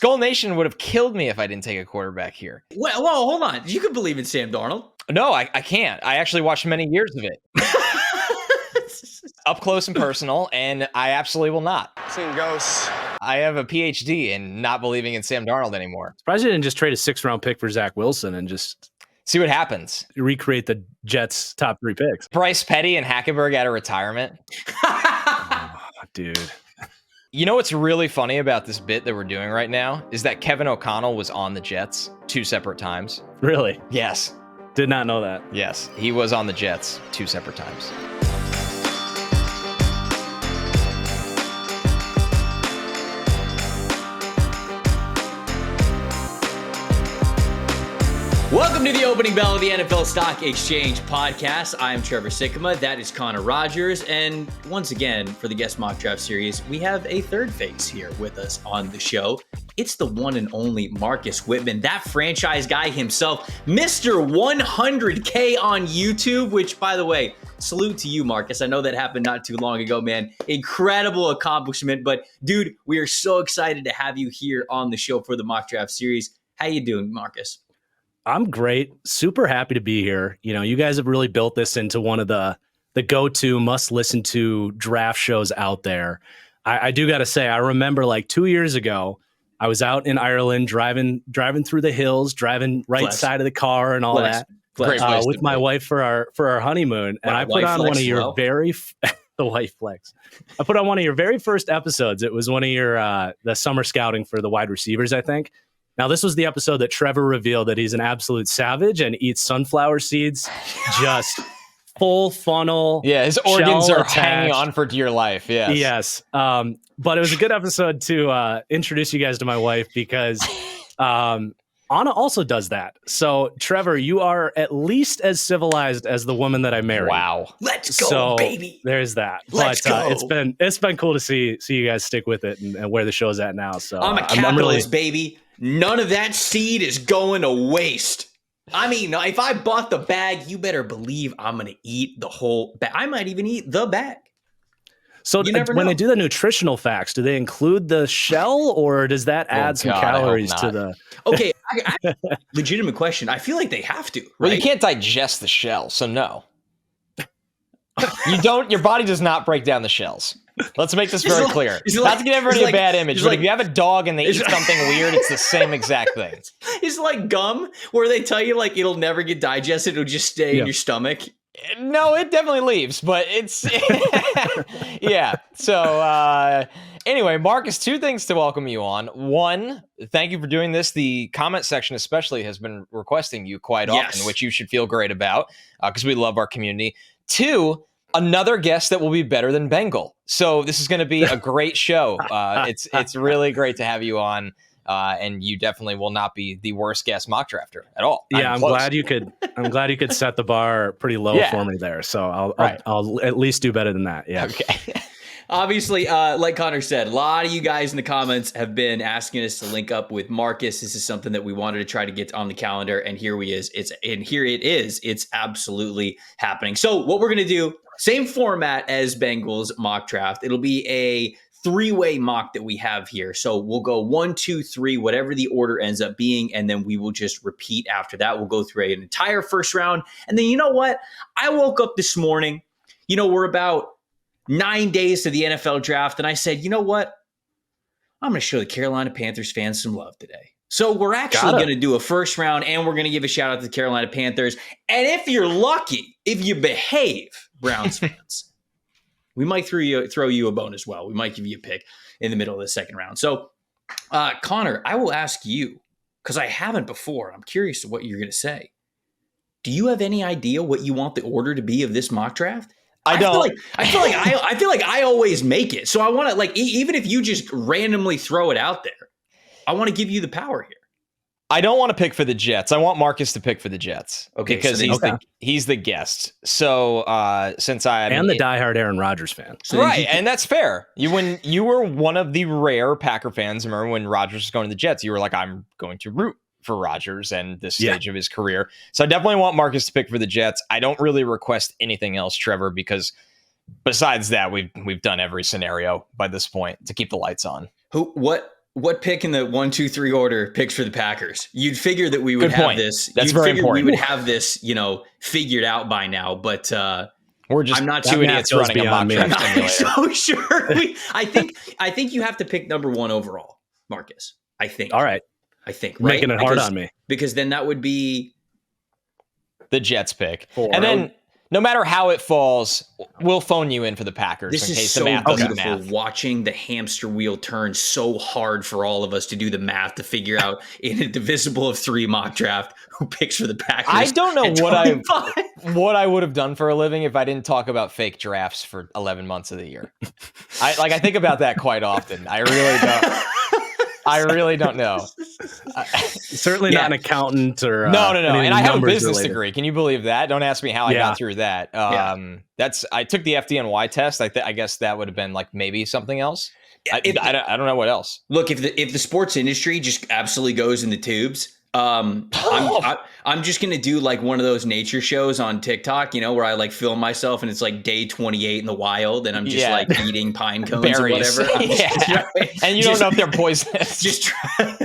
Skull Nation would have killed me if I didn't take a quarterback here. Well, hold on. You could believe in Sam Darnold. No, I can't. I actually watched many years of it. Up close and personal, and I absolutely will not. Seeing ghosts. I have a PhD in not believing in Sam Darnold anymore. Surprised you didn't just trade a 6th-round pick for Zach Wilson and just see what happens. Recreate the Jets' top 3 picks. Bryce Petty and Hackenberg out of retirement. Dude. You know what's really funny about this bit that we're doing right now is that Kevin O'Connell was on the Jets 2 separate times. Really? Yes. Did not know that. Yes, he was on the Jets 2 separate times. Welcome to the opening bell of the NFL Stock Exchange podcast. I'm Trevor Sikkema. That is Connor Rogers. And once again, for the guest mock draft series, we have a third face here with us on the show. It's the one and only Marcus Whitman, that franchise guy himself, Mr. 100K on YouTube, which, by the way, salute to you, Marcus. I know that happened not too long ago, man. Incredible accomplishment. But, dude, we are so excited to have you here on the show for the mock draft series. How you doing, Marcus? I'm great. Super happy to be here. You know, you guys have really built this into one of the go-to must-listen to draft shows out there. I do got to say, I remember like 2 years ago, I was out in Ireland driving through the hills, driving right side of the car and all that with my wife for our honeymoon. And I put on one of your the wife flex. I put on one of your very first episodes. It was one of your the summer scouting for the wide receivers, I think. Now, this was the episode that Trevor revealed that he's an absolute savage and eats sunflower seeds, just full funnel. Yeah, his organs are hanging on for dear life. Yes. Yes. But it was a good episode to introduce you guys to my wife because Anna also does that. So, Trevor, you are at least as civilized as the woman that I married. Wow. Let's go, baby. There's that. Let's go. It's been cool to see you guys stick with it and where the show's at now. So I'm a capitalist, baby. None of that seed is going to waste. I mean, if I bought the bag, you better believe I'm going to eat the whole bag. I might even eat the bag. So when they do the nutritional facts, do they include the shell or does that add some calories to the... Okay, legitimate question. I feel like they have to, right? Well, you can't digest the shell, so no. You don't. Your body does not break down the shells. Let's make this very clear. Not to give everybody a bad image, but if you have a dog and they eat something weird, it's the same exact thing. It's like gum, where they tell you like it'll never get digested; it'll just stay in your stomach. No, it definitely leaves, but it's yeah. So anyway, Marcus, 2 things to welcome you on. 1, thank you for doing this. The comment section especially has been requesting you quite often, which you should feel great about because we love our community. 2, another guest that will be better than Bengal. So this is going to be a great show. It's really great to have you on, and you definitely will not be the worst guest mock drafter at all. Yeah, I'm glad you could set the bar pretty low for me there. So I'll at least do better than that. Yeah. Okay. Obviously, like Connor said, a lot of you guys in the comments have been asking us to link up with Marcus. This is something that we wanted to try to get on the calendar, and here it is. It's absolutely happening. So what we're going to do, same format as Bengals mock draft. It'll be a 3-way mock that we have here. So we'll go 1, 2, 3, whatever the order ends up being, and then we will just repeat after that. We'll go through an entire first round. And then you know what? I woke up this morning, we're about 9 days to the NFL draft, and I said, you know what? I'm going to show the Carolina Panthers fans some love today. So we're actually going to do a first round, and we're going to give a shout out to the Carolina Panthers. And if you're lucky, if you behave, Browns fans, we might throw you a bone as well. We might give you a pick in the middle of the second round. So, Connor, I will ask you, because I haven't before. I'm curious to what you're going to say. Do you have any idea what you want the order to be of this mock draft? I don't. I feel like I always make it. So I want to even if you just randomly throw it out there, I want to give you the power here. I don't want to pick for the Jets. I want Marcus to pick for the Jets. Okay, because he's the guest. So since the diehard Aaron Rodgers fan, and that's fair. When you were one of the rare Packer fans, remember when Rodgers was going to the Jets, you were like, I'm going to root for Rodgers and this stage of his career. So I definitely want Marcus to pick for the Jets. I don't really request anything else, Trevor, because besides that, we've done every scenario by this point to keep the lights on. What what pick in the 1, 2, 3 order picks for the Packers? You'd figure that we would Good have point. this. That's You'd very figure important. we would have this, figured out by now. But we're just I'm not two sure. idiots running a mock me. draft I'm not simulator. so sure. I think you have to pick number 1 overall, Marcus. I think. All right. I think, You're right? making it hard on me. Because then that would be The Jets pick. 4. And then no matter how it falls, we'll phone you in for the Packers this in is case so the math doesn't beautiful. math. Watching the hamster wheel turn so hard for all of us to do the math to figure out in a divisible of 3 mock draft who picks for the Packers. I don't know at what I would have done for a living if I didn't talk about fake drafts for 11 months of the year. I think about that quite often. I really don't know. Certainly not an accountant or No. And I have a business related. degree. Can you believe that? Don't ask me how I got through that. I took the FDNY test. I guess that would have been like maybe something else. I don't know what else. Look, if the sports industry just absolutely goes in the tubes, I'm just gonna do like one of those nature shows on TikTok, where I like film myself and it's like day 28 in the wild, and I'm just like eating pine cones Berries. or whatever. And you don't know if they're poisonous. Just try.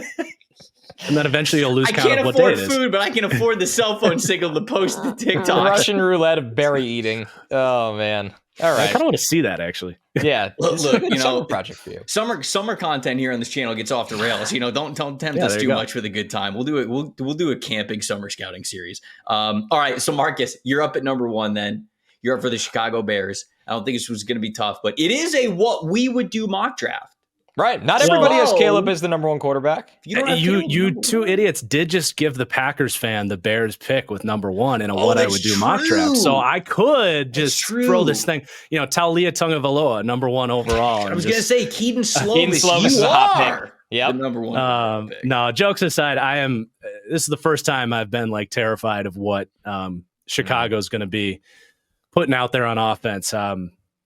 And then eventually you'll lose I count can't of what day afford it is. food, but I can afford the cell phone signal to post the TikTok. Russian roulette of berry eating. Oh man. All I right. kind of want to see that actually. Yeah. Look, summer project for you. Summer content here on this channel gets off the rails. Don't tempt us too much with a good time. We'll do it. We'll do a camping summer scouting series. All right. So Marcus, you're up at number 1. Then you're up for the Chicago Bears. I don't think this was going to be tough, but it is a what we would do mock draft. Right. Not everybody has Caleb as the number 1 quarterback. You two idiots did just give the Packers fan the Bears pick with number 1 in a what I would do mock draft. So I could just throw this thing, Talia Tungavaloa, number 1 overall. I was going to say Keaton Slovis. Keaton Slovis is a hot pick. Yeah, number 1. Pick. No, jokes aside, this is the first time I've been like terrified of what Chicago's going to be putting out there on offense.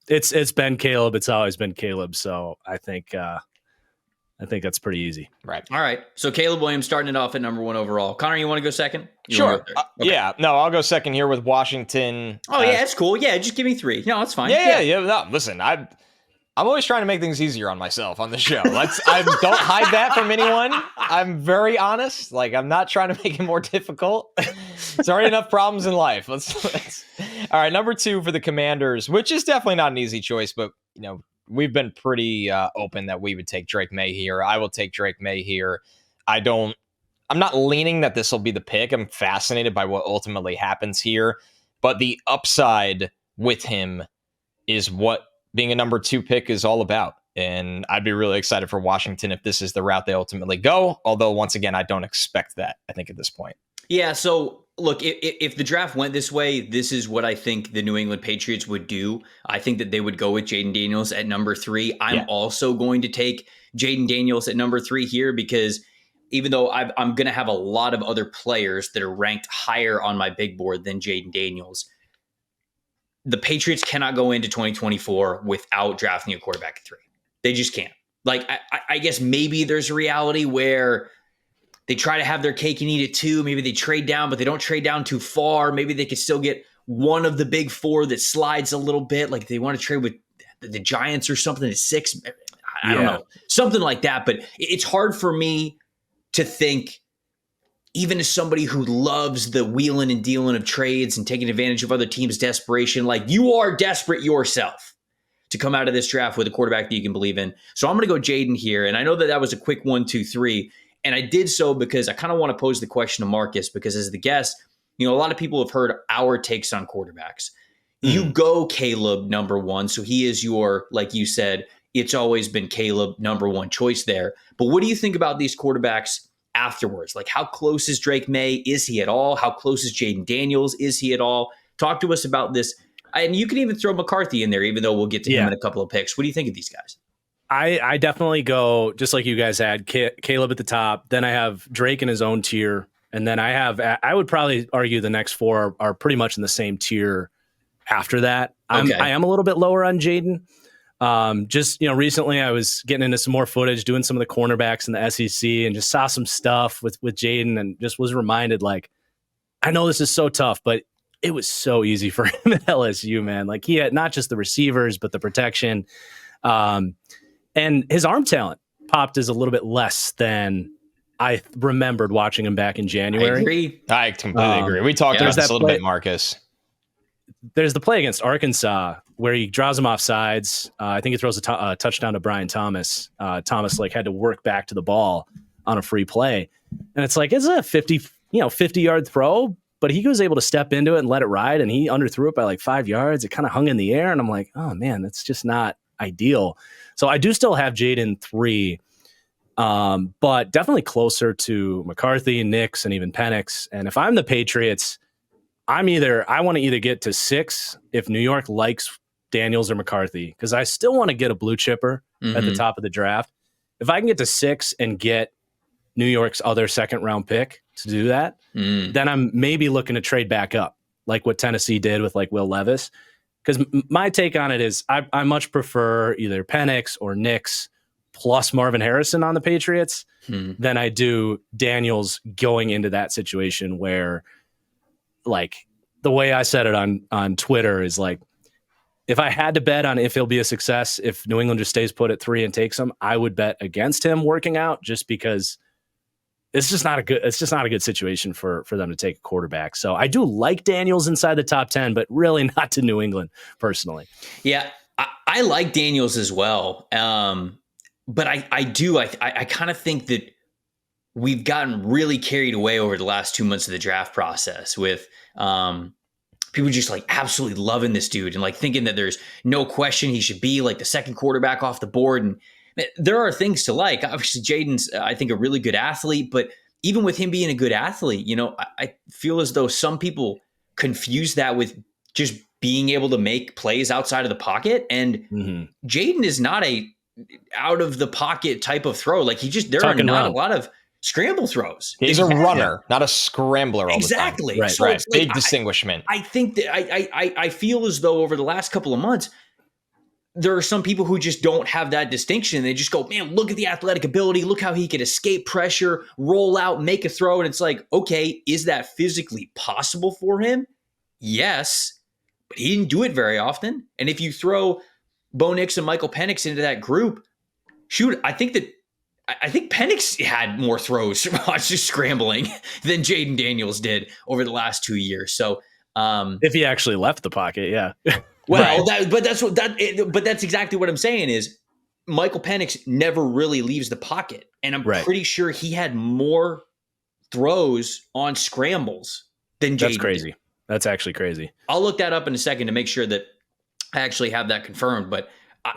It's been Caleb. It's always been Caleb. So I think that's pretty easy. Right. All right. So Caleb Williams starting it off at number 1 overall. Connor, you want to go second? Sure. Go okay. Yeah. No, I'll go second here with Washington. Oh yeah, that's cool. Yeah, just give me 3. No, that's fine. Yeah. No, listen, I'm always trying to make things easier on myself on the show. I don't hide that from anyone. I'm very honest. Like, I'm not trying to make it more difficult. It's already enough problems in life. Let's. All right, number 2 for the Commanders, which is definitely not an easy choice, but we've been pretty open that we would take Drake May here. I will take Drake May here. I'm not leaning that this will be the pick. I'm fascinated by what ultimately happens here, but the upside with him is what being a number 2 pick is all about. And I'd be really excited for Washington if this is the route they ultimately go. Although, once again, I don't expect that, I think, at this point. Yeah, so look, if the draft went this way, this is what I think the New England Patriots would do. I think that they would go with Jaden Daniels at number 3. I'm also going to take Jaden Daniels at number 3 here because even though I'm going to have a lot of other players that are ranked higher on my big board than Jaden Daniels, the Patriots cannot go into 2024 without drafting a quarterback at 3. They just can't. Like, I guess maybe there's a reality where they try to have their cake and eat it too. Maybe they trade down, but they don't trade down too far. Maybe they could still get one of the big 4 that slides a little bit. Like they want to trade with the Giants or something at 6. I don't know. Something like that. But it's hard for me to think, even as somebody who loves the wheeling and dealing of trades and taking advantage of other teams' desperation, like you are desperate yourself to come out of this draft with a quarterback that you can believe in. So I'm going to go Jaden here. And I know that was a quick 1, 2, 3. And I did so because I kind of want to pose the question to Marcus, because as the guest, a lot of people have heard our takes on quarterbacks. You go Caleb number 1. So he is your, like you said, it's always been Caleb number 1 choice there. But what do you think about these quarterbacks afterwards? Like, how close is Drake May? Is he at all? How close is Jaden Daniels? Is he at all? Talk to us about this. And you can even throw McCarthy in there, even though we'll get to him in a couple of picks. What do you think of these guys? I definitely go, just like you guys had, Caleb at the top. Then I have Drake in his own tier. And then I would probably argue the next 4 are pretty much in the same tier after that. I am a little bit lower on Jaden. Recently I was getting into some more footage, doing some of the cornerbacks in the SEC, and just saw some stuff with Jaden and just was reminded, like, I know this is so tough, but it was so easy for him at LSU, man. Like, he had not just the receivers, but the protection. And his arm talent popped is a little bit less than I remembered watching him back in January. I agree. I completely agree. We talked about this a little bit, Marcus. There's the play against Arkansas where he draws him off sides. I think he throws a touchdown to Brian Thomas. Thomas like had to work back to the ball on a free play. And it's like, it's a 50-yard throw, but he was able to step into it and let it ride. And he underthrew it by like 5 yards. It kind of hung in the air. And I'm like, oh man, that's just not ideal. So I do still have Jaden 3, but definitely closer to McCarthy, Nix, and even Penix. And if I'm the Patriots, I want to either get to 6 if New York likes Daniels or McCarthy, because I still want to get a blue chipper at the top of the draft. If I can get to 6 and get New York's other second round pick to do that, then I'm maybe looking to trade back up, like what Tennessee did with like Will Levis. Because my take on it is I much prefer either Penix or Nix plus Marvin Harrison on the Patriots than I do Daniels going into that situation where, like, the way I said it on Twitter is like, if I had to bet on if he'll be a success, if New England just stays put at 3 and takes him, I would bet against him working out, just because it's just not a good situation for them to take a quarterback. So I do like Daniels inside the top 10, but really not to New England personally. Yeah, I like Daniels as well. But I kind of think that we've gotten really carried away over the last 2 months of the draft process with people just like absolutely loving this dude and like thinking that there's no question he should be like the second quarterback off the board. And there are things to like. Obviously, Jaden's, I think, a really good athlete, but even with him being a good athlete, I feel as though some people confuse that with just being able to make plays outside of the pocket. And Jaden is not a out of the pocket type of throw. Like there are not a lot of scramble throws. He's a runner, not a scrambler all exactly. the time. Right, so right. Big distinguishment. I think that I feel as though over the last couple of months, there are some people who just don't have that distinction. They just go, man, look at the athletic ability. Look how he could escape pressure, roll out, make a throw. And it's like, okay, is that physically possible for him? Yes, but he didn't do it very often. And if you throw Bo Nix and Michael Penix into that group, shoot, I think Penix had more throws just scrambling than Jaden Daniels did over the last 2 years. So if he actually left the pocket, yeah. Well, right. But that's exactly what I'm saying is Michael Penix never really leaves the pocket. And I'm pretty sure he had more throws on scrambles than Jaden. That's crazy. That's actually crazy. I'll look that up in a second to make sure that I actually have that confirmed. But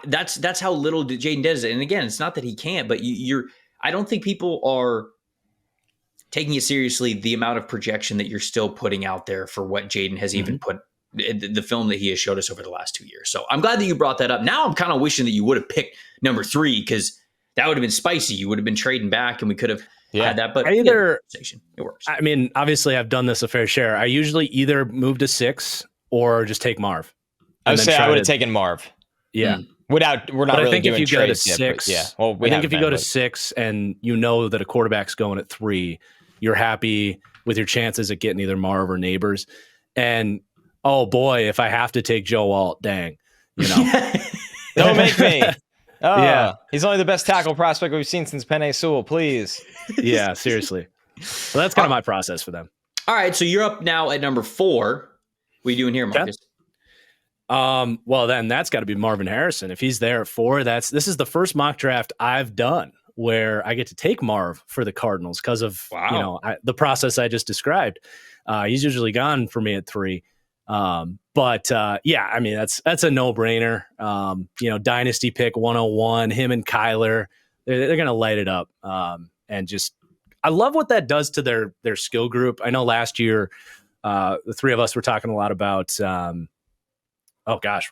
that's how little Jaden does it. And again, it's not that he can't, but I don't think people are taking it seriously, the amount of projection that you're still putting out there for what Jaden has even put, the film that he has showed us over the last 2 years. So I'm glad that you brought that up. Now I'm kind of wishing that you would have picked number 3, because that would have been spicy. You would have been trading back and we could have had that. But it works. I mean, obviously I've done this a fair share. I usually either move to 6 or just take Marv. I would say I would have taken Marv. Yeah. We're not really doing if you go to trades yet, 6, yeah. Well, I think if you go to 6 and you know that a quarterback's going at 3, you're happy with your chances at getting either Marv or Neighbors. And oh boy, if I have to take Joe Alt, dang, don't make me. Oh, yeah, he's only the best tackle prospect we've seen since Penei Sewell. Please, yeah, seriously. Well, that's kind of my process for them. All right, so you're up now at number 4. What are you doing here, Marcus? Well, then that's got to be Marvin Harrison. If he's there at 4, this is the first mock draft I've done where I get to take Marv for the Cardinals because of the process I just described. He's usually gone for me at 3. But I mean, that's a no-brainer. Dynasty pick 101, him and Kyler, they're going to light it up. And just, I love what that does to their skill group. I know last year, the 3 of us were talking a lot about,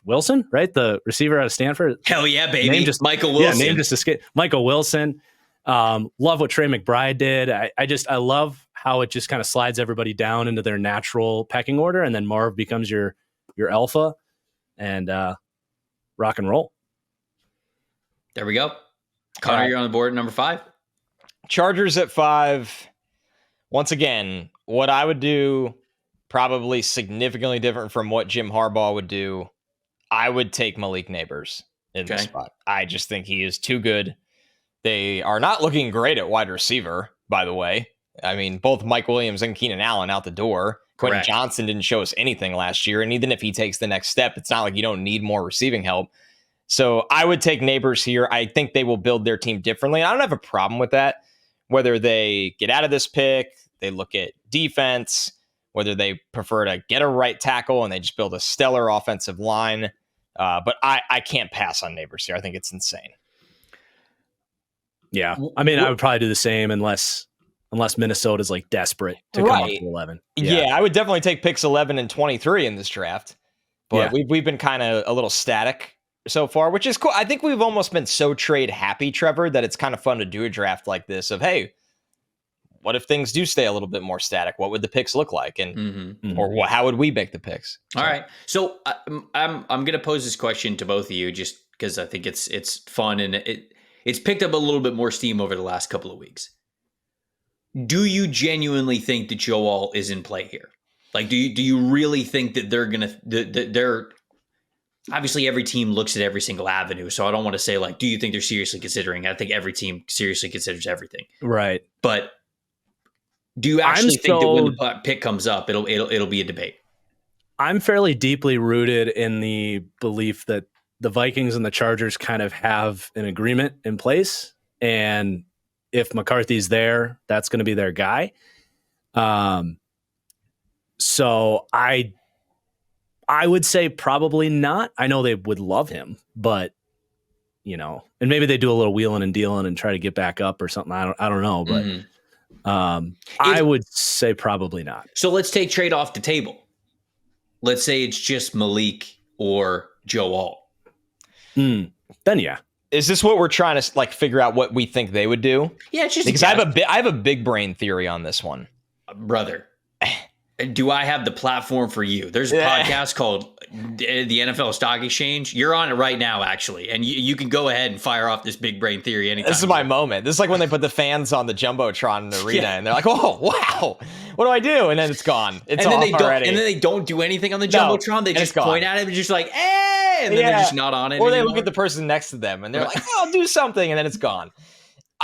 Wilson, right? The receiver out of Stanford. Hell yeah, baby. Michael Wilson. Yeah, name just escaped. Michael Wilson. Love what Trey McBride did. I love how it just kind of slides everybody down into their natural pecking order, and then Marv becomes your alpha, and rock and roll. There we go. Connor, you're on the board at number 5. Chargers at 5. Once again, what I would do, probably significantly different from what Jim Harbaugh would do. I would take Malik Neighbors in this spot. I just think he is too good. They are not looking great at wide receiver, by the way. I mean, both Mike Williams and Keenan Allen out the door. Quentin Correct. Johnson didn't show us anything last year. And even if he takes the next step, it's not like you don't need more receiving help. So I would take Neighbors here. I think they will build their team differently. I don't have a problem with that. Whether they get out of this pick, they look at defense, whether they prefer to get a right tackle and they just build a stellar offensive line. But I can't pass on Neighbors here. I think it's insane. Yeah. I mean, I would probably do the same unless Minnesota's like desperate to come up to 11. Yeah, I would definitely take picks 11 and 23 in this draft. But we've been kind of a little static so far, which is cool. I think we've almost been so trade happy, Trevor, that it's kind of fun to do a draft like this of, hey, what if things do stay a little bit more static? What would the picks look like? And or how would we make the picks? All right. So I'm going to pose this question to both of you just because I think it's fun and it's picked up a little bit more steam over the last couple of weeks. Do you genuinely think that Joel is in play here? Like, do you really think that they're obviously every team looks at every single avenue. So I don't want to say like, do you think they're seriously considering? I think every team seriously considers everything. Right. But do you actually think that when the pick comes up, it'll be a debate? I'm fairly deeply rooted in the belief that the Vikings and the Chargers kind of have an agreement in place. And if McCarthy's there, that's going to be their guy. So I would say probably not. I know they would love him, but and maybe they do a little wheeling and dealing and try to get back up or something. I don't know, but I would say probably not. So let's take trade off the table. Let's say it's just Malik or Joel. Then yeah. Is this what we're trying to like figure out what we think they would do? Yeah, it's just because I have a big brain theory on this one, brother. Do I have the platform for you? There's a podcast called the NFL Stock Exchange. You're on it right now, actually, and you can go ahead and fire off this big brain theory anytime. This is my moment. This is like when they put the fans on the Jumbotron in the arena, and they're like, "Oh, wow, what do I do?" And then it's gone. It's off already. And then they don't do anything on the Jumbotron. They just point at it and just like, "Hey!" And then they're just not on it. Or they look at the person next to them, and they're like, "Oh, I'll do something," and then it's gone.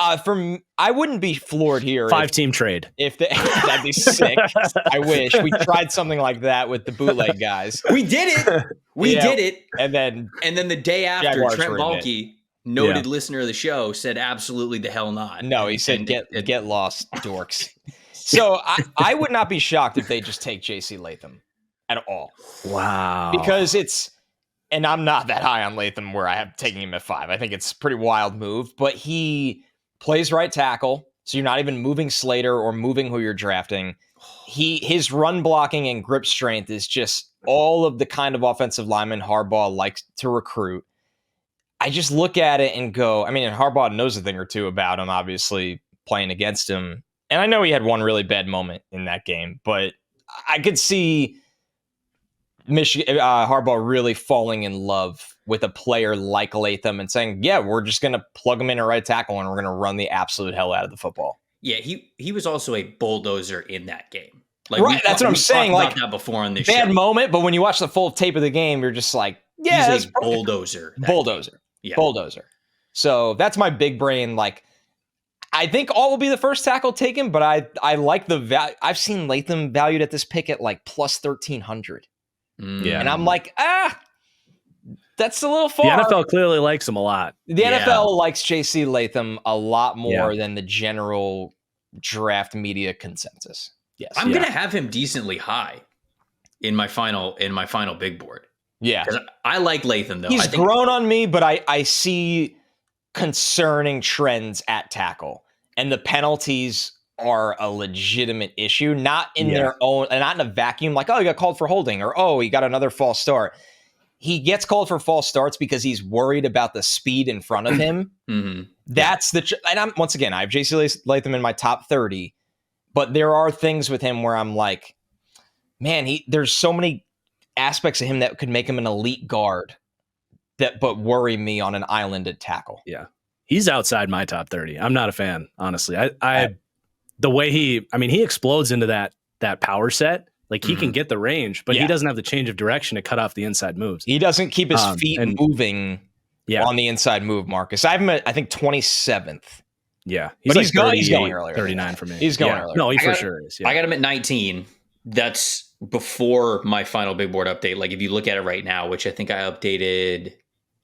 I wouldn't be floored here. 5-team trade. That'd be sick. I wish we tried something like that with the bootleg guys. We did it. We did it. And then the day after, Jaguars Trent Baalke, noted listener of the show, said absolutely the hell not. No, he said get lost, dorks. So I would not be shocked if they just take JC Latham at all. Wow. Because and I'm not that high on Latham where I have taking him at 5. I think it's a pretty wild move, but he plays right tackle, so you're not even moving Slater or moving who you're drafting. His run blocking and grip strength is just all of the kind of offensive lineman Harbaugh likes to recruit. I just look at it and go, I mean, and Harbaugh knows a thing or two about him, obviously playing against him. And I know he had one really bad moment in that game, but I could see Harbaugh really falling in love with a player like Latham and saying, yeah, we're just going to plug him in a right tackle and we're going to run the absolute hell out of the football. Yeah, he was also a bulldozer in that game. Like, right, that's what I'm saying. Like that before on this bad show. moment, but when you watch the full tape of the game, you're just like, yeah, he's a bulldozer. Bulldozer. Yeah. Bulldozer. So that's my big brain. Like, I think all will be the first tackle taken, but I like the value. I've seen Latham valued at this pick at like plus 1,300. Yeah. And I'm like, that's a little far. The NFL clearly likes him a lot. The NFL likes JC Latham a lot more than the general draft media consensus. Yes. I'm going to have him decently high in my final big board. Yeah. Because I like Latham, though. He's grown on me, but I see concerning trends at tackle. And the penalties are a legitimate issue, not in their own, and not in a vacuum, like, oh, he got called for holding, or oh, he got another false start. He gets called for false starts because he's worried about the speed in front of him. That's and once again, I have JC Latham in my top 30, but there are things with him where I'm like, man, there's so many aspects of him that could make him an elite guard but worry me on an island at tackle. Yeah. He's outside my top 30. I'm not a fan, honestly. The way he explodes into that power set, like he can get the range, but he doesn't have the change of direction to cut off the inside moves. He doesn't keep his feet moving on the inside move, Marcus. I have him at, I think, 27th. Yeah. But he's going earlier. 39 for me. He's going earlier. No, he for sure is. Yeah. I got him at 19. That's before my final big board update. Like if you look at it right now, which I think I updated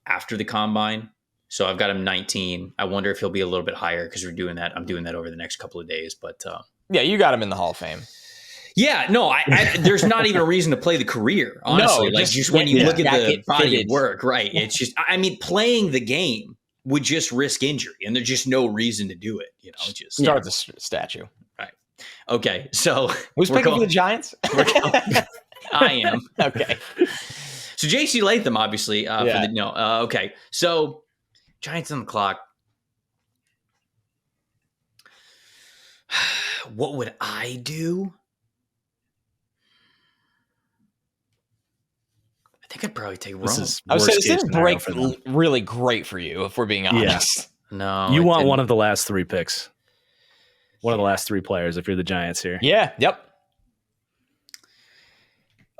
after the combine. So I've got him 19. I wonder if he'll be a little bit higher because we're doing that. I'm doing that over the next couple of days. But yeah, you got him in the Hall of Fame. Yeah, no, there's not even a reason to play the career, honestly. No, like just when you look at the body fitted. of work, right? It's just, I mean, playing the game would just risk injury, and there's just no reason to do it. You know, just start the statue. Right. Okay, so who's picking for the Giants? I am. Okay. So JC Latham, obviously. Okay. So Giants on the clock. What would I do? I think I'd probably take Rome. I would say this didn't break really great for you, if we're being honest. Yeah. No. You want one of the last 3 picks. One of the last 3 players if you're the Giants here. Yeah. Yep.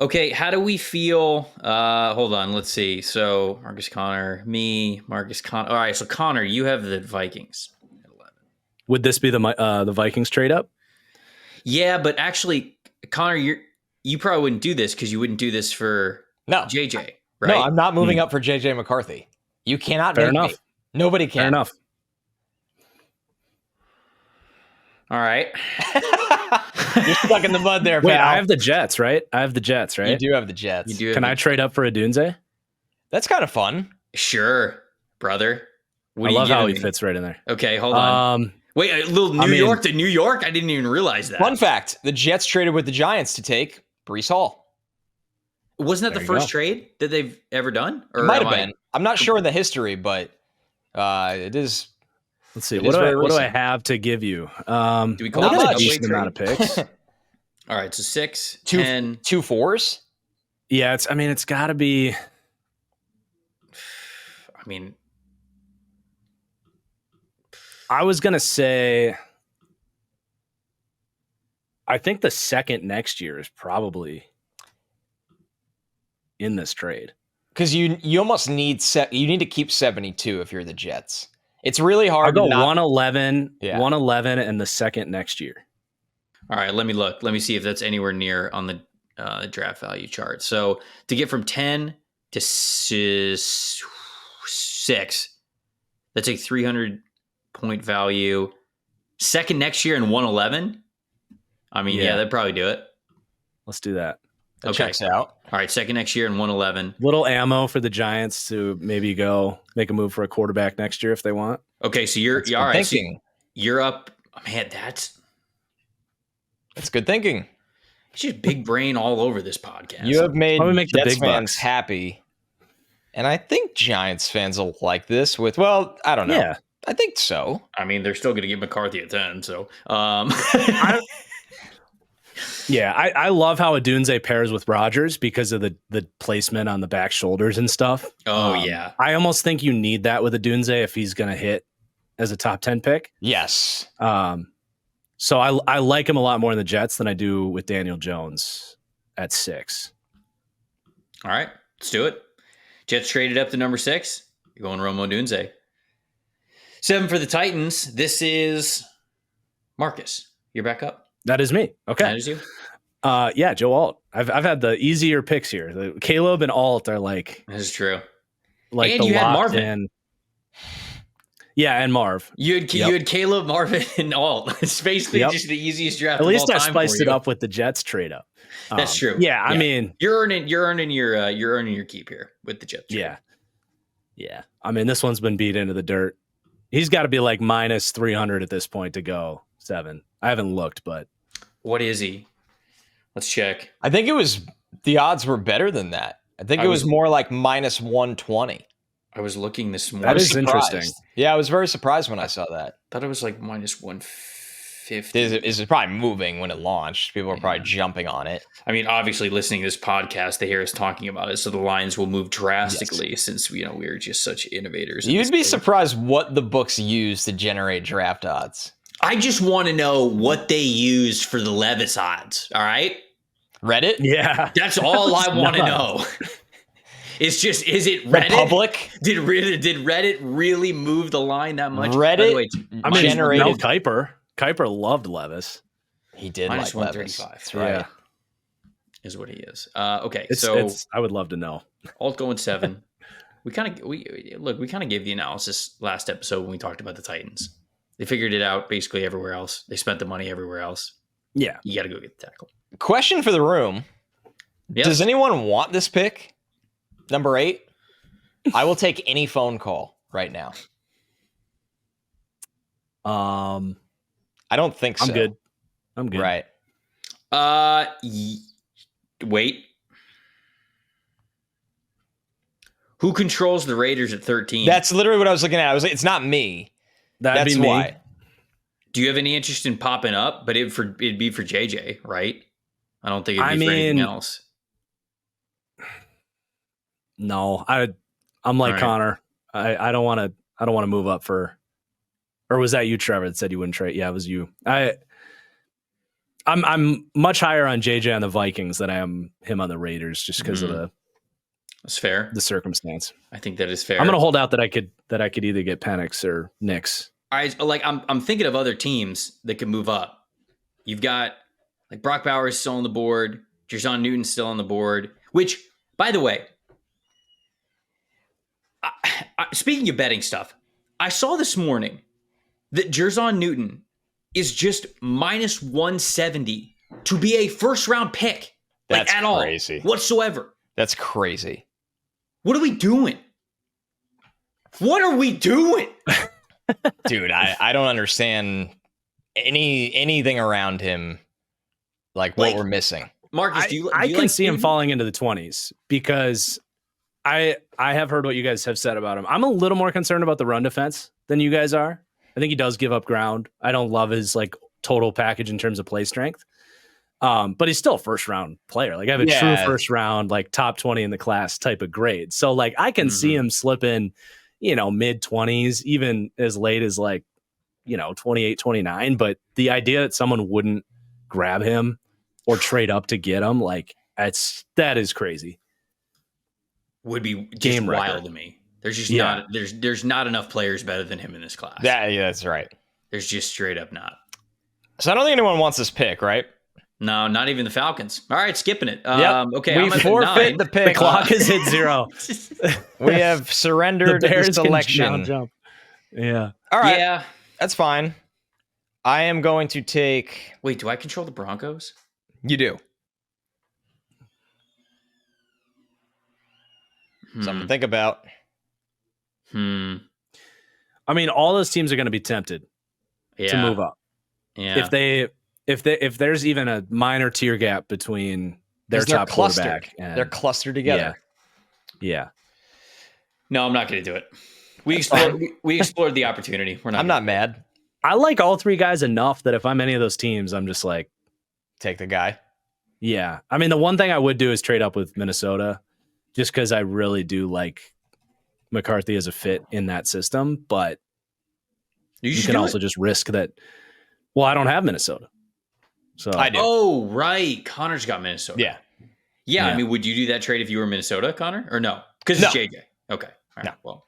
Okay, how do we feel? Hold on, let's see. So Marcus Connor, me, Marcus Connor. All right, so Connor, you have the Vikings at 11. Would this be the Vikings trade up? Yeah, but actually, Connor, you probably wouldn't do this because you wouldn't do this for JJ, right? No, I'm not moving up for JJ McCarthy. You cannot Fair make enough. me. Nobody can. Fair enough. All right. You're stuck in the mud there, pal. Wait, I have the Jets, right? You do have the Jets. You do. Can I trade up for a Dunze? That's kind of fun. Sure, brother. I love how he fits right in there. Okay, hold on. Wait, a little New York to New York? I didn't even realize that. Fun fact, the Jets traded with the Giants to take Breece Hall. Wasn't that the first trade that they've ever done? Or it might have been. I'm not sure in the history, but it is. Let's see. What do I have to give you? Do we call it a decent amount of picks? All right, so 6, 2, 10. 2 4s? Yeah, it's got to be. I mean, I was going to say, I think the second next year is probably in this trade. Because you almost need you need to keep 72 if you're the Jets. It's really hard. I'll go 111, Yeah. 111, and the second next year. all right, let me look. Let me see if that's anywhere near on the draft value chart. So to get from 10 to 6, that's a 300 point value. Second next year and 111. I mean, yeah, they'd probably do it. Let's do that. That checks out. All right, second next year and 111. Little ammo for the Giants to maybe go make a move for a quarterback next year if they want. Okay, so you're all right. Thinking. So you're up. Man, that's good thinking. it's just big brain all over this podcast. You have made make the Jets big fans bucks happy. And I think Giants fans will like this with, well, I don't know. Yeah. I think so. I mean, they're still going to get McCarthy at 10. So, Yeah, I love how Adunze pairs with Rodgers because of the placement on the back shoulders and stuff. Oh, yeah. I almost think you need that with Adunze if he's going to hit as a top 10 pick. Yes. So I like him a lot more in the Jets than I do with Daniel Jones at 6. All right, let's do it. Jets traded up to number 6. You're going Romo Dunze. 7 for the Titans. This is Marcus. You're back up. That is me. Okay. That is you. Yeah, Joe Alt. I've had the easier picks here. The Caleb and Alt are like That is true. like And the you had locked Marvin. in. Yeah, and Marv. You had Caleb, Marvin, and Alt. It's basically just the easiest draft. At least of all I time spiced for it you. up with the Jets trade up. That's true. Yeah, I mean, you're earning your keep here with the Jets. Trade. Yeah. I mean, this one's been beat into the dirt. He's got to be like minus 300 at this point to go 7. I haven't looked, but What is he? Let's check. I think the odds were better than that. I think it was more like minus 120. I was looking this morning. that is Surprised. interesting. Yeah, I was very surprised when I saw that. Thought it was like minus 150. Is it probably moving when it launched? People are probably jumping on it. I mean, obviously, listening to this podcast, they hear us talking about it, so the lines will move drastically since we're just such innovators. You'd be surprised what the books use to generate draft odds. I just want to know what they used for the Levis odds. All right, Reddit? Yeah. that's all I want to know. It's just, is it Reddit? Public? Did Reddit really move the line that much? Reddit By the way, I mean, generated- Mel Kiper. Kiper loved Levis. He did minus like Levis. 135. That's right. Yeah. Is what he is. Okay, It's I would love to know. Alt going 7. we kind of gave the analysis last episode when we talked about the Titans. They figured it out basically everywhere else. They spent the money everywhere else. Yeah. You got to go get the tackle. Question for the room. Yes. Does anyone want this pick? Number 8? I will take any phone call right now. I don't think so. I'm good. I'm good. Right. Wait. Who controls the Raiders at 13? That's literally what I was looking at. I was like, it's not me. That'd That's be me. why. Do you have any interest in popping up? But it'd be for JJ, right? I don't think it'd be for anything else. No, I'm like All right. Connor. I don't want to move up for. Or was that you, Trevor, that said you wouldn't trade? Yeah, it was you. I'm much higher on JJ on the Vikings than I am him on the Raiders, just because of That's fair. the circumstance. I think that is fair. I'm gonna hold out that I could either get Penix or Knicks. I'm thinking of other teams that could move up. You've got like Brock Bowers still on the board, Jerson Newton's still on the board. Which, by the way, speaking of betting stuff, I saw this morning that Jerson Newton is just minus 170 to be a first round pick. That's at all crazy. whatsoever. That's crazy. What are we doing? What are we doing? Dude, I don't understand anything around him, like what we're missing. Marcus, do you I can like see him Newton? falling into the 20s because I have heard what you guys have said about him. I'm a little more concerned about the run defense than you guys are. I think he does give up ground. I don't love his like total package in terms of play strength. But he's still a first round player. Like I have a true first round, like top 20 in the class type of grade. So like I can see him slipping, mid 20s, even as late as like, 28, 29. But the idea that someone wouldn't grab him or trade up to get him, like that is crazy. Would be just Game wild record. to me. There's just there's not enough players better than him in this class. That's right. There's just straight up not. So I don't think anyone wants this pick, right? No, not even the Falcons. All right, skipping it. Yep. Okay, We I'm at forfeit the the pick. The clock has hit 0. We have surrendered The the Bears can now selection. jump. Yeah. All right, Yeah. that's fine. I am going to take. Wait, do I control the Broncos? You do. Something to think about. Hmm. I mean, all those teams are going to be tempted Yeah. to move up. Yeah. If there's even a minor tier gap between their 'Cause they're top clustered. quarterback and They're clustered together. yeah. No, I'm not going to do it. We explored the opportunity. We're not. I'm not mad. I like all three guys enough that if I'm any of those teams, I'm just like, Take the guy. yeah. I mean, the one thing I would do is trade up with Minnesota, just because I really do like McCarthy as a fit in that system. But You you should can do also it. just risk that. Well, I don't have Minnesota, so I do. Oh, right. Connor's got Minnesota. Yeah. Yeah. I Yeah. mean, would you do that trade if you were Minnesota, Connor, or no? Because No. it's JJ. Okay. All right. No. Well,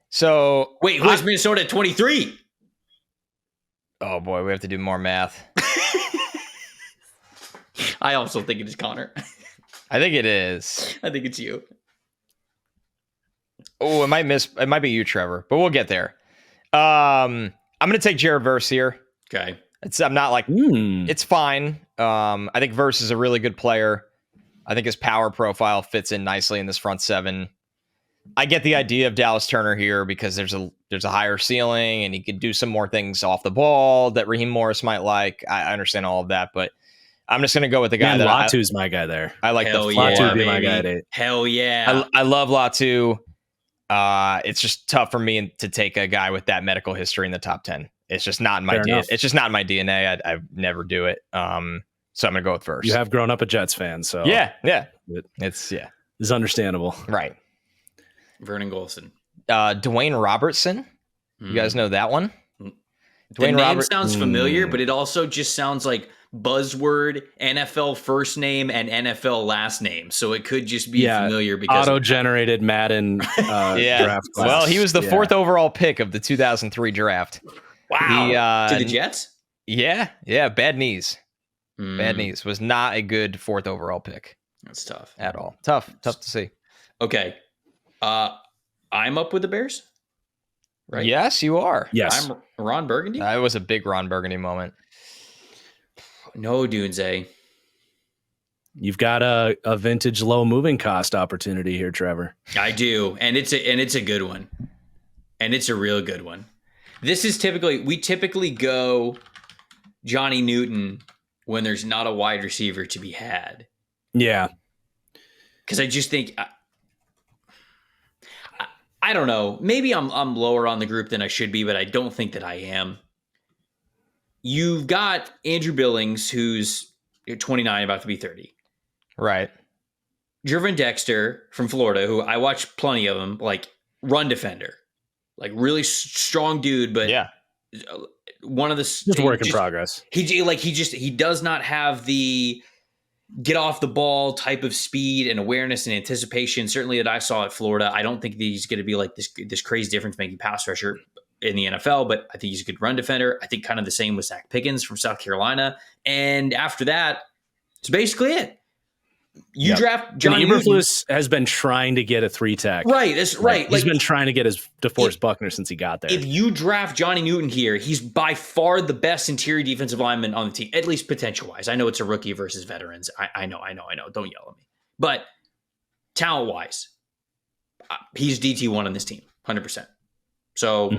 So wait. Who is Minnesota at 23? oh boy, we have to do more math. I also think it is Connor. I think it is. I think it's you. Oh, it might be you, Trevor, but we'll get there. I'm gonna take Jared Verse here. Okay. I'm not like Hmm. it's fine. I think Verse is a really good player. I think his power profile fits in nicely in this front seven. I get the idea of Dallas Turner here because there's a higher ceiling and he could do some more things off the ball that Raheem Morris might like. I understand all of that, but I'm just gonna go with the guy Man, that Latu's my guy there. I like. Hell the yeah, Latu would be baby. my guy at 8. Hell yeah. I love Latu. It's just tough for me to take a guy with that medical history in the top 10. It's just not in my Fair DNA. enough. It's just not in my DNA. I never do it. So I'm gonna go with Verse. You have grown up a Jets fan, so yeah. It- It's it's understandable. right. Vernon Golson. Dwayne Robertson. You guys know that one? The Dwayne name Robert- sounds familiar, but it also just sounds like buzzword NFL first name and NFL last name. So it could just be familiar because auto-generated Madden draft class. Well, he was the 4th overall pick of the 2003 draft. Wow. To the Jets? Yeah. Bad knees. Bad knees. Was not a good 4th overall pick. That's tough. At all. Tough to see. Okay. I'm up with the Bears? Right? Yes, you are. Yes. I'm Ron Burgundy? It was a big Ron Burgundy moment. No, Dunze. You've got a vintage low moving cost opportunity here, Trevor. I do. And it's a good one. And it's a real good one. This is we typically go Johnny Newton when there's not a wide receiver to be had. Yeah. Because I just think I don't know. Maybe I'm lower on the group than I should be, but I don't think that I am. You've got Andrew Billings, who's 29, about to be 30. Right. Jervin Dexter from Florida, who I watch plenty of him, like run defender, like really strong dude, but one of the just work in progress. He does not have the get off the ball type of speed and awareness and anticipation, certainly that I saw at Florida. I don't think that he's going to be like this crazy difference making pass rusher in the NFL, but I think he's a good run defender. I think kind of the same with Zach Pickens from South Carolina. And after that, it's basically it. You draft Johnny Newton. Eberflus has been trying to get a 3-tech. Right, that's right. He's been trying to get his DeForest Buckner since he got there. If you draft Johnny Newton here, he's by far the best interior defensive lineman on the team, at least potential-wise. I know it's a rookie versus veterans. I know. Don't yell at me. But talent-wise, he's DT1 on this team, 100%. So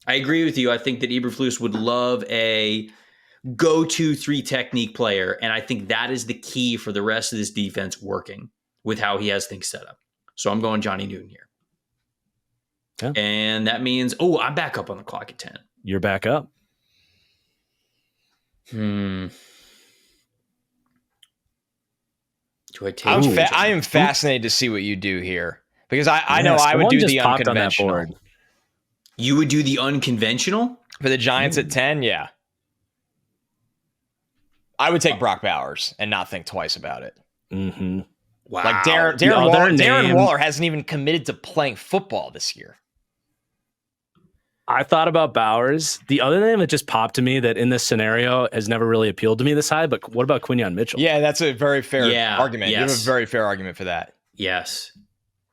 I agree with you. I think that Eberflus would love a go-to 3 technique player, and I think that is the key for the rest of this defense working with how he has things set up. So I'm going Johnny Newton here. Yeah. And that means, I'm back up on the clock at 10. You're back up. Do I take? I am fascinated to see what you do here, because I know I would do the unconventional. You would do the unconventional for the Giants at 10. Yeah. I would take Brock Bowers and not think twice about it. Wow. Like Darren Waller hasn't even committed to playing football this year. I thought about Bowers. The other name that just popped to me that in this scenario has never really appealed to me this high, but what about Quinyon Mitchell? Yeah, that's a very fair argument. Yes. You have a very fair argument for that. Yes.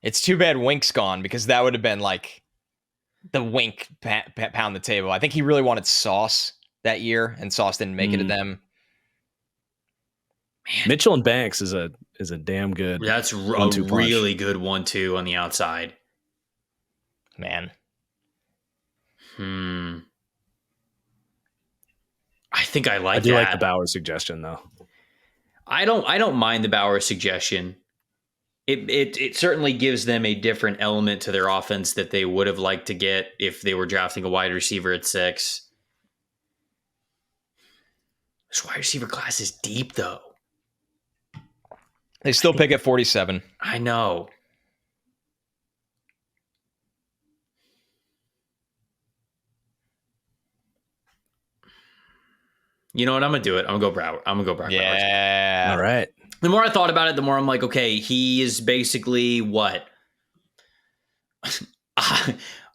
It's too bad Wink's gone, because that would have been like the Wink pound the table. I think he really wanted Sauce that year, and Sauce didn't make it to them. Man. Mitchell and Banks is a damn good. That's a really good 1-2 on the outside. Man. I think I like. I do like the Bauer suggestion, though. I don't mind the Bauer suggestion. It certainly gives them a different element to their offense that they would have liked to get if they were drafting a wide receiver at 6. This wide receiver class is deep, though. They still pick at 47. I know. You know what? I'm gonna do it. I'm gonna go Brock. Yeah. All right. The more I thought about it, the more I'm like, okay, he is basically what?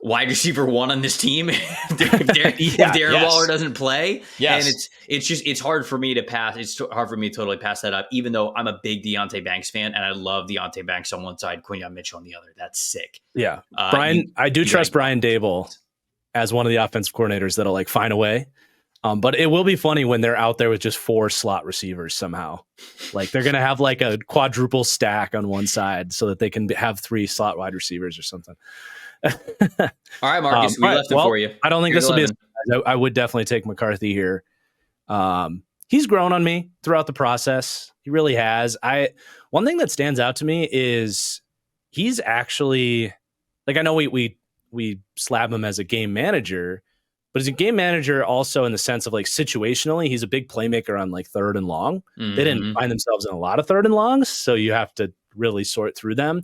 Wide receiver 1 on this team. if Darren Waller doesn't play. Yes. And it's hard for me to pass. It's hard for me to totally pass that up, even though I'm a big Deonte Banks fan and I love Deonte Banks on one side, Quinyon Mitchell on the other. That's sick. Yeah. I do trust Brian Dable as one of the offensive coordinators that'll like find a way. But it will be funny when they're out there with just 4 slot receivers somehow. Like they're going to have like a quadruple stack on one side so that they can have 3 slot wide receivers or something. All right, Marcus, we left it for you. I don't think this will be I would definitely take McCarthy here. He's grown on me throughout the process. He really has. One thing that stands out to me is he's actually, like, I know we slab him as a game manager, but as a game manager also in the sense of like situationally, he's a big playmaker on like 3rd and long. Mm-hmm. They didn't find themselves in a lot of 3rd and longs, so you have to really sort through them.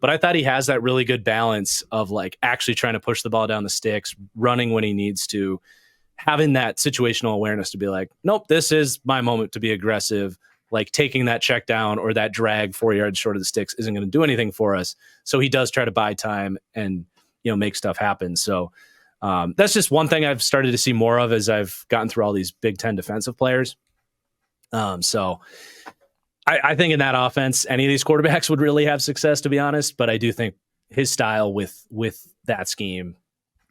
But I thought he has that really good balance of like actually trying to push the ball down the sticks, running when he needs to. having that situational awareness to be like, nope, this is my moment to be aggressive. Like taking that check down or that drag 4 yards short of the sticks isn't going to do anything for us. So he does try to buy time and, make stuff happen. So that's just one thing I've started to see more of as I've gotten through all these Big Ten defensive players. So I think in that offense, any of these quarterbacks would really have success, to be honest. But I do think his style with that scheme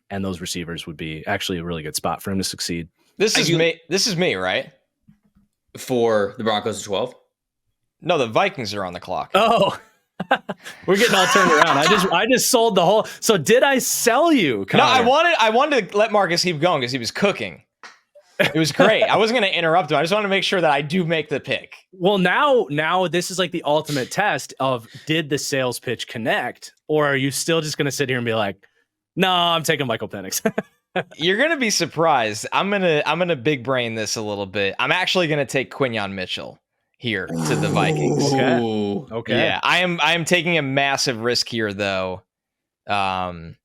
and those receivers would be actually a really good spot for him to succeed. This is me, right? For the Broncos at 12? No, the Vikings are on the clock. Oh, we're getting all turned around. I just sold the whole. So did I sell you, Connor? No, I wanted to let Marcus keep going because he was cooking. It was great. I wasn't going to interrupt him. I just wanted to make sure that I do make the pick. Well, now this is like the ultimate test of, did the sales pitch connect, or are you still just going to sit here and be like, no, I'm taking Michael Penix? You're gonna be surprised. I'm gonna big brain this a little bit. I'm actually gonna take Quinyon Mitchell here to the Vikings. Okay. Yeah, I am taking a massive risk here, though. I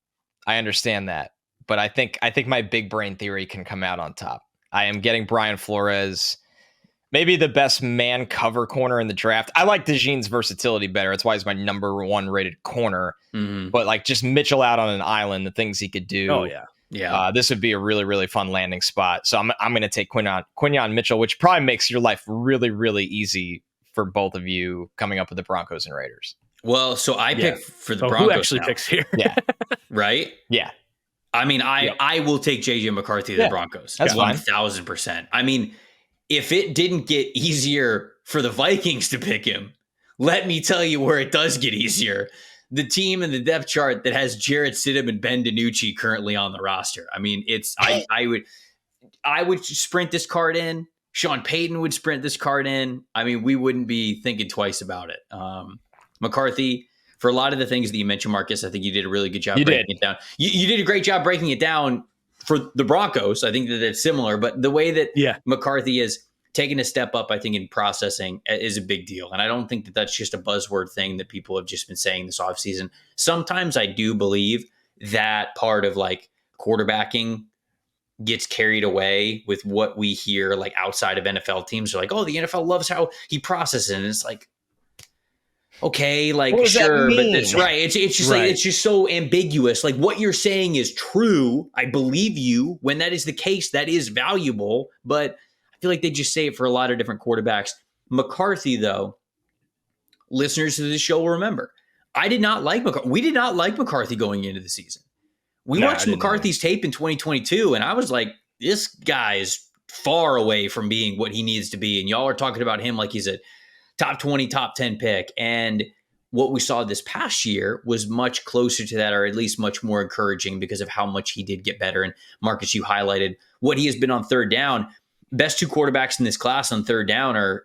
understand that, but I think my big brain theory can come out on top. I am getting Brian Flores, maybe the best man cover corner in the draft. I like DeJean's versatility better. That's why he's my number 1 rated corner. Mm-hmm. But like just Mitchell out on an island, the things he could do. Oh yeah. Yeah, this would be a really, really fun landing spot. So I'm going to take Quinyon Mitchell, which probably makes your life really, really easy for both of you coming up with the Broncos and Raiders. Well, so I picked for the Broncos. Who actually picks here? Yeah. Right? Yeah. I mean, I will take JJ McCarthy to the Broncos. That's fine. 1,000%. I mean, if it didn't get easier for the Vikings to pick him, let me tell you where it does get easier. The team in the depth chart that has Jarrett Stidham and Ben DiNucci currently on the roster. I mean, I would sprint this card in. Sean Payton would sprint this card in. I mean, we wouldn't be thinking twice about it. McCarthy, for a lot of the things that you mentioned, Marcus, I think you did a really good job breaking it down. You did a great job breaking it down for the Broncos. I think that it's similar, but the way that McCarthy is taking a step up, I think, in processing is a big deal. And I don't think that that's just a buzzword thing that people have just been saying this offseason. Sometimes I do believe that part of like quarterbacking gets carried away with what we hear like outside of NFL teams. They're like, oh, the NFL loves how he processes it. And it's like, okay, like sure, but that's right. It's just like it's just so ambiguous. Like what you're saying is true. I believe you. When that is the case, that is valuable. But I feel like they just say it for a lot of different quarterbacks. McCarthy, though, listeners to this show will remember, I did not like McCarthy. We did not like McCarthy going into the season. We watched McCarthy's tape in 2022, and I was like, this guy is far away from being what he needs to be. And y'all are talking about him like he's a top 20, top 10 pick. And what we saw this past year was much closer to that, or at least much more encouraging because of how much he did get better. And Marcus, you highlighted what he has been on third down. Best 2 quarterbacks in this class on third down or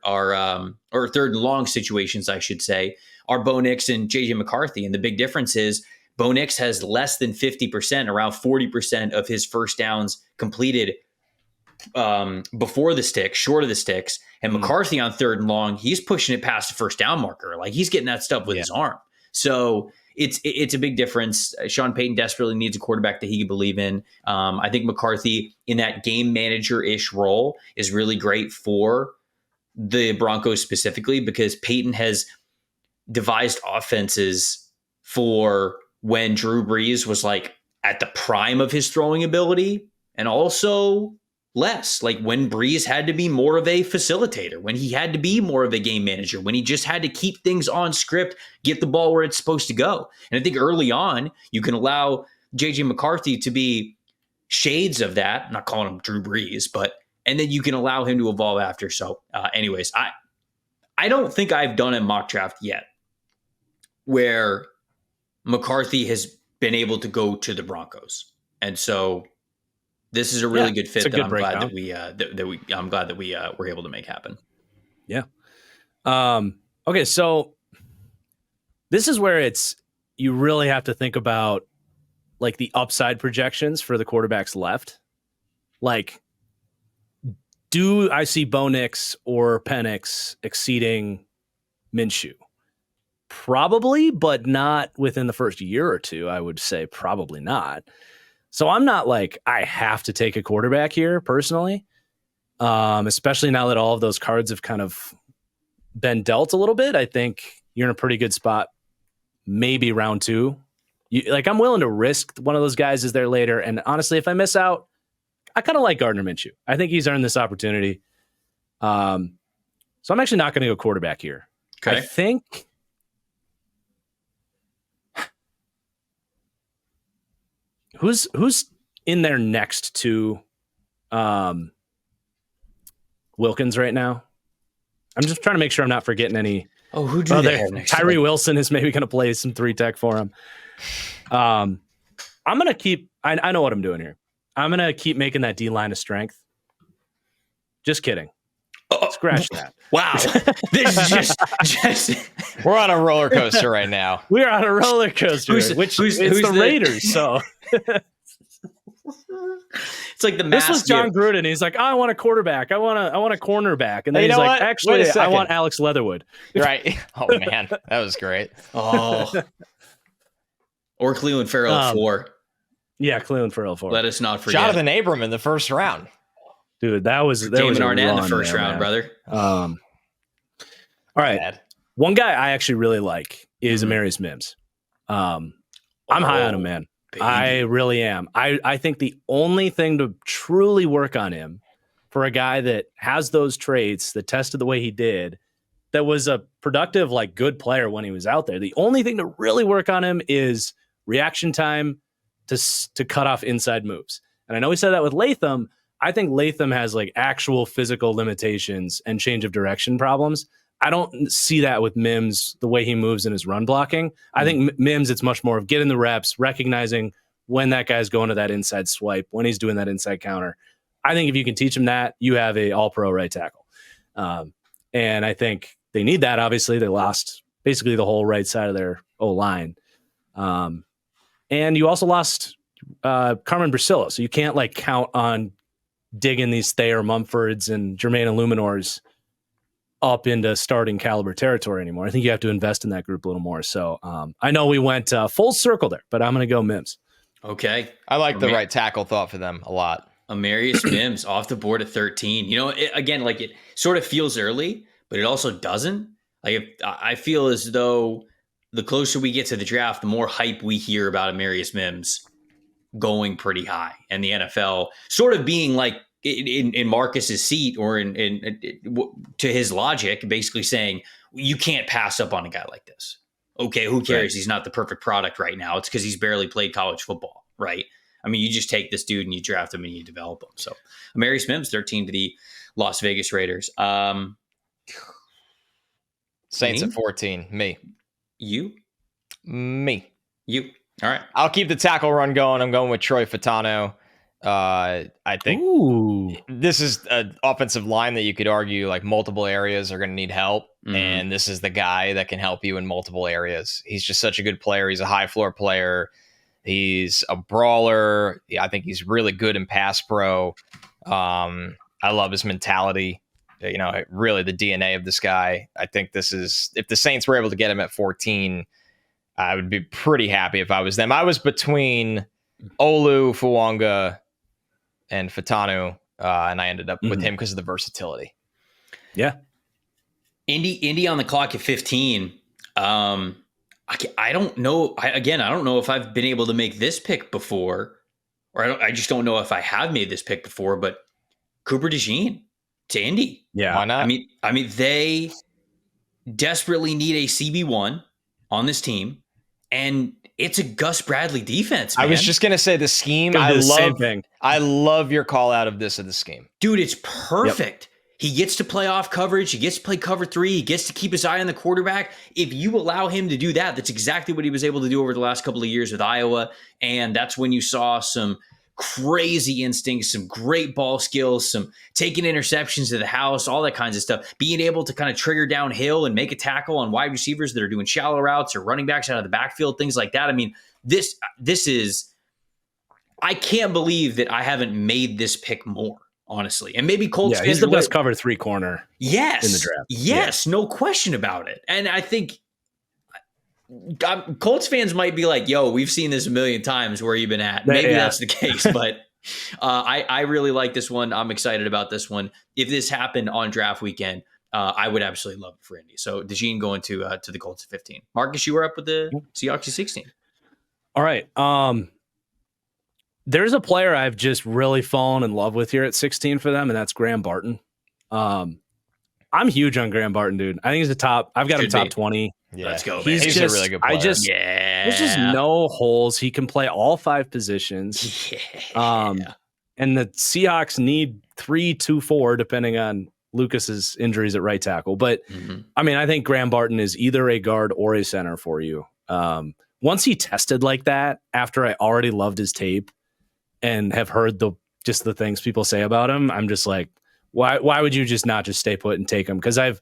third and long situations, I should say, are Bo Nix and JJ McCarthy. And the big difference is Bo Nix has less than 50%, around 40% of his first downs completed before the sticks, short of the sticks. And McCarthy on third and long, he's pushing it past the first down marker. Like he's getting that stuff with his arm. So it's a big difference. Sean Payton desperately needs a quarterback that he can believe in. I think McCarthy in that game manager-ish role is really great for the Broncos specifically because Payton has devised offenses for when Drew Brees was like at the prime of his throwing ability and also less, like when Brees had to be more of a facilitator, when he had to be more of a game manager, when he just had to keep things on script, get the ball where it's supposed to go. And I think early on, you can allow JJ McCarthy to be shades of that. I'm not calling him Drew Brees, and then you can allow him to evolve after. So anyways, I don't think I've done a mock draft yet where McCarthy has been able to go to the Broncos. And so this is a really good fit that I'm glad that we were able to make happen. Yeah. Okay. So this is where you really have to think about like the upside projections for the quarterbacks left. Like, do I see Bo Nix or Penix exceeding Minshew? Probably, but not within the first year or two. I would say probably not. So I'm not like, I have to take a quarterback here personally, especially now that all of those cards have kind of been dealt a little bit. I think you're in a pretty good spot. Maybe round 2. I'm willing to risk one of those guys is there later. And honestly, if I miss out, I kind of like Gardner Minshew. I think he's earned this opportunity. So I'm actually not going to go quarterback here. Okay. I think who's in there next to Wilkins right now? I'm just trying to make sure I'm not forgetting any. Oh, who do they have next? Tyree Wilson is maybe going to play some 3-tech for him. I'm going to keep. I know what I'm doing here. I'm going to keep making that D line a strength. Just kidding. Scratch that. Wow. This is just We're on a roller coaster right now. We're on a roller coaster, who's the Raiders. So it's like the this was John Gruden. He's like, I want a quarterback. I want a cornerback. And then he's like, actually, I want Alex Leatherwood. Right. Oh man, that was great. Oh. Or Cleveland Farrell at 4. Yeah, Cleveland Farrell 4. Let us not forget. Jonathan Abram in the first round. Dude, that was Damon Arnett in the first round, brother. All right. Bad. One guy I actually really like is Amarius Mims. I'm high on him, man. Baby. I really am. I think the only thing to truly work on him for a guy that has those traits, that tested the way he did, that was a productive, like good player when he was out there. The only thing to really work on him is reaction time to cut off inside moves. And I know we said that with Latham. I think Latham has like actual physical limitations and change of direction problems. I don't see that with Mims, the way he moves in his run blocking. I think Mims, it's much more of getting the reps, recognizing when that guy's going to that inside swipe, when he's doing that inside counter. I think if you can teach him that, you have a all-pro right tackle. And I think they need that. Obviously, they lost basically the whole right side of their O-line. And you also lost Carmen Brasillo, so you can't like count on digging these Thayer Mumfords and Jermaine Illuminors up into starting caliber territory anymore. I think you have to invest in that group a little more. So I know we went full circle there, but I'm going to go Mims. Okay. I like the right tackle thought for them a lot. Amarius Mims off the board at 13. You know, it sort of feels early, but it also doesn't. Like I feel as though the closer we get to the draft, the more hype we hear about Amarius Mims going pretty high, and the NFL sort of being like in Marcus's seat, or to his logic, basically saying you can't pass up on a guy like this. Okay, who cares? Right. He's not the perfect product right now. It's because he's barely played college football, right? I mean, you just take this dude and you draft him and you develop him. So Amarius Mims, 13 to the Las Vegas Raiders. Saints at 14. Me. Me. You. All right. I'll keep the tackle run going. I'm going with Troy Fatano. I think this is an offensive line that you could argue like multiple areas are going to need help. Mm-hmm. And this is the guy that can help you in multiple areas. He's just such a good player. He's a high floor player. He's a brawler. I think he's really good in pass pro. I love his mentality. You know, really the DNA of this guy. I think this is, if the Saints were able to get him at 14, I would be pretty happy if I was them. I was between Olu, Fuanga, and Fatanu, and I ended up with him because of the versatility. Yeah. Indy on the clock at 15. I don't know. I don't know if I've been able to make this pick before, or I just don't know if I have made this pick before, but Cooper DeJean to Indy. Yeah. Why not? I mean, they desperately need a CB1 on this team, and it's a Gus Bradley defense, man. I was just going to say the scheme. I love your call out of the scheme. Dude, it's perfect. Yep. He gets to play off coverage. He gets to play cover 3. He gets to keep his eye on the quarterback. If you allow him to do that, that's exactly what he was able to do over the last couple of years with Iowa. And that's when you saw some crazy instincts, some great ball skills, some taking interceptions to the house, all that kinds of stuff. Being able to kind of trigger downhill and make a tackle on wide receivers that are doing shallow routes or running backs out of the backfield, things like that. I mean, this is, I can't believe that I haven't made this pick more, honestly. And maybe Colts fans, he's the best cover 3 corner in the draft. Yes, no question about it. And I think Colts fans might be like, yo, we've seen this a million times. Where you been at? Maybe that's the case, but I really like this one. I'm excited about this one. If this happened on draft weekend, I would absolutely love it for Indy. So DeJean going to the Colts at 15. Marcus, you were up with the Seahawks at 16. All right. There's a player I've just really fallen in love with here at 16 for them, and that's Graham Barton. I'm huge on Graham Barton, dude. I think he's the top. I've got him top 20. Yeah. Let's go, man. He's a really good player. There's just no holes. He can play all 5 positions. And the Seahawks need 3-2-4, depending on Lucas's injuries at right tackle. But I mean, I think Graham Barton is either a guard or a center for you. Once he tested like that, after I already loved his tape and have heard the things people say about him, I'm just like, why would you just not just stay put and take him? Because I've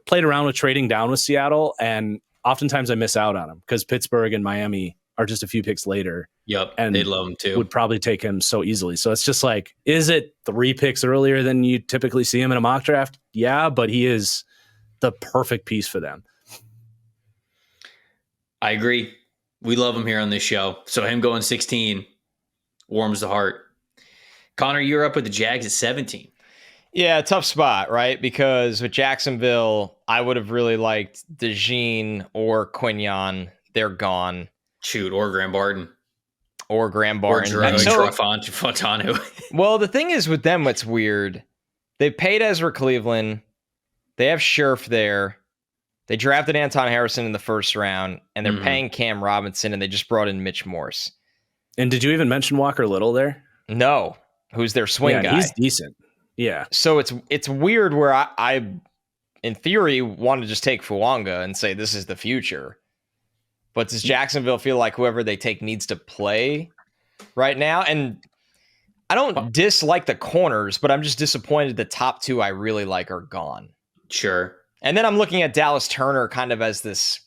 played around with trading down with Seattle, and oftentimes I miss out on him because Pittsburgh and Miami are just a few picks later. Yep, and they'd love him too. Would probably take him so easily. So it's just like, is it 3 picks earlier than you typically see him in a mock draft? Yeah, but he is the perfect piece for them. I agree. We love him here on this show. So him going 16 warms the heart. Connor, you're up with the Jags at 17. Yeah, tough spot, right? Because with Jacksonville, I would have really liked DeJean or Quignon. They're gone. Shoot, or Graham Barton. Or Graham Barton. Or Fontanu. Well, the thing is with them, what's weird, they paid Ezra Cleveland. They have Scherf there. They drafted Anton Harrison in the first round, and they're paying Cam Robinson, and they just brought in Mitch Morse. And did you even mention Walker Little there? No. Who's their swing guy? He's decent. Yeah. So it's weird where I in theory want to just take Fuanga and say this is the future. But does Jacksonville feel like whoever they take needs to play right now? And I don't dislike the corners, but I'm just disappointed the top 2 I really like are gone. Sure. And then I'm looking at Dallas Turner kind of as this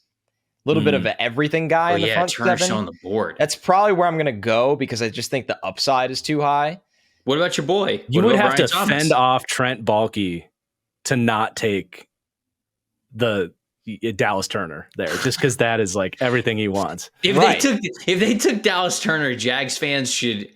little bit of an everything guy in the front Turner's 7. on the board. That's probably where I'm going to go because I just think the upside is too high. What about your boy? You would have to fend off Trent Baalke to not take the Dallas Turner there, just because that is like everything he wants. If they took Dallas Turner, Jags fans should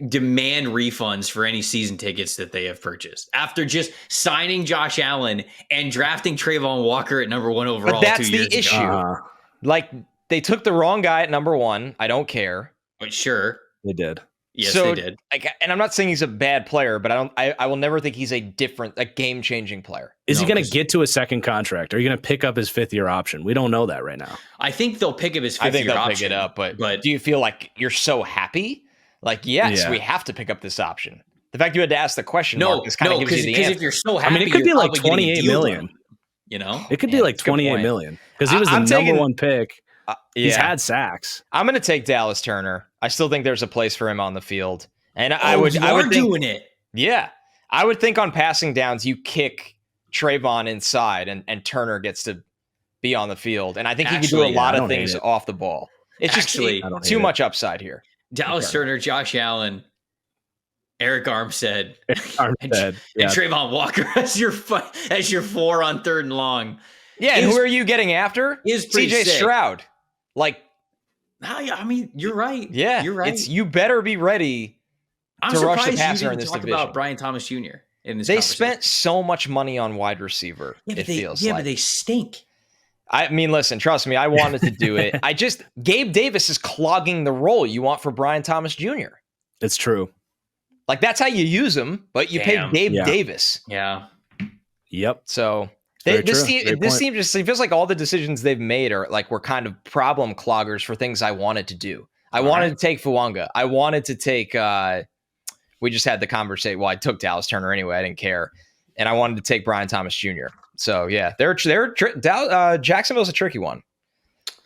demand refunds for any season tickets that they have purchased after just signing Josh Allen and drafting Trayvon Walker at number 1 overall. But that's 2 years the issue. ago. Like they took the wrong guy at number 1. I don't care. But sure, they did. Yes, they did. And I'm not saying he's a bad player, but I will never think he's a game-changing player. Is he going to get to a second contract? Are you going to pick up his 5th-year option? We don't know that right now. I think they'll pick up his 5th-year option. I think they'll pick it up, but do you feel like you're so happy? Like, yes, we have to pick up this option. The fact you had to ask the question, Marcus, kind of gives you the answer. If you're so happy, I mean, it could be like 28 million. You know, it could be like 28 million because he was the number 1 pick. He's had sacks. I'm going to take Dallas Turner. I still think there's a place for him on the field. And I would think, doing it. Yeah. I would think on passing downs, you kick Trayvon inside and Turner gets to be on the field. And I think he can do a lot of things off the ball. It's just too much upside here. Dallas Turner, Josh Allen, Eric Armstead, and Trayvon Walker as your 4 on 3rd and long. Yeah, and who are you getting after? CJ Stroud. Like, I mean, you're right. Yeah, you're right. You better be ready to rush the passer in this division. About Brian Thomas Jr. in this. They spent so much money on wide receiver. It feels like. But they stink. I mean, listen, trust me, I wanted to do it. Gabe Davis is clogging the role you want for Brian Thomas Jr. It's true. Like, that's how you use him, but you pay Gabe Davis. Yeah. Yep. So this team just feels like all the decisions they've made were kind of problem cloggers for things I wanted to do. I wanted to take Fuanga. I wanted to take, we just had the conversation. Well, I took Dallas Turner anyway. I didn't care. And I wanted to take Brian Thomas Jr. So, yeah, Jacksonville's a tricky one.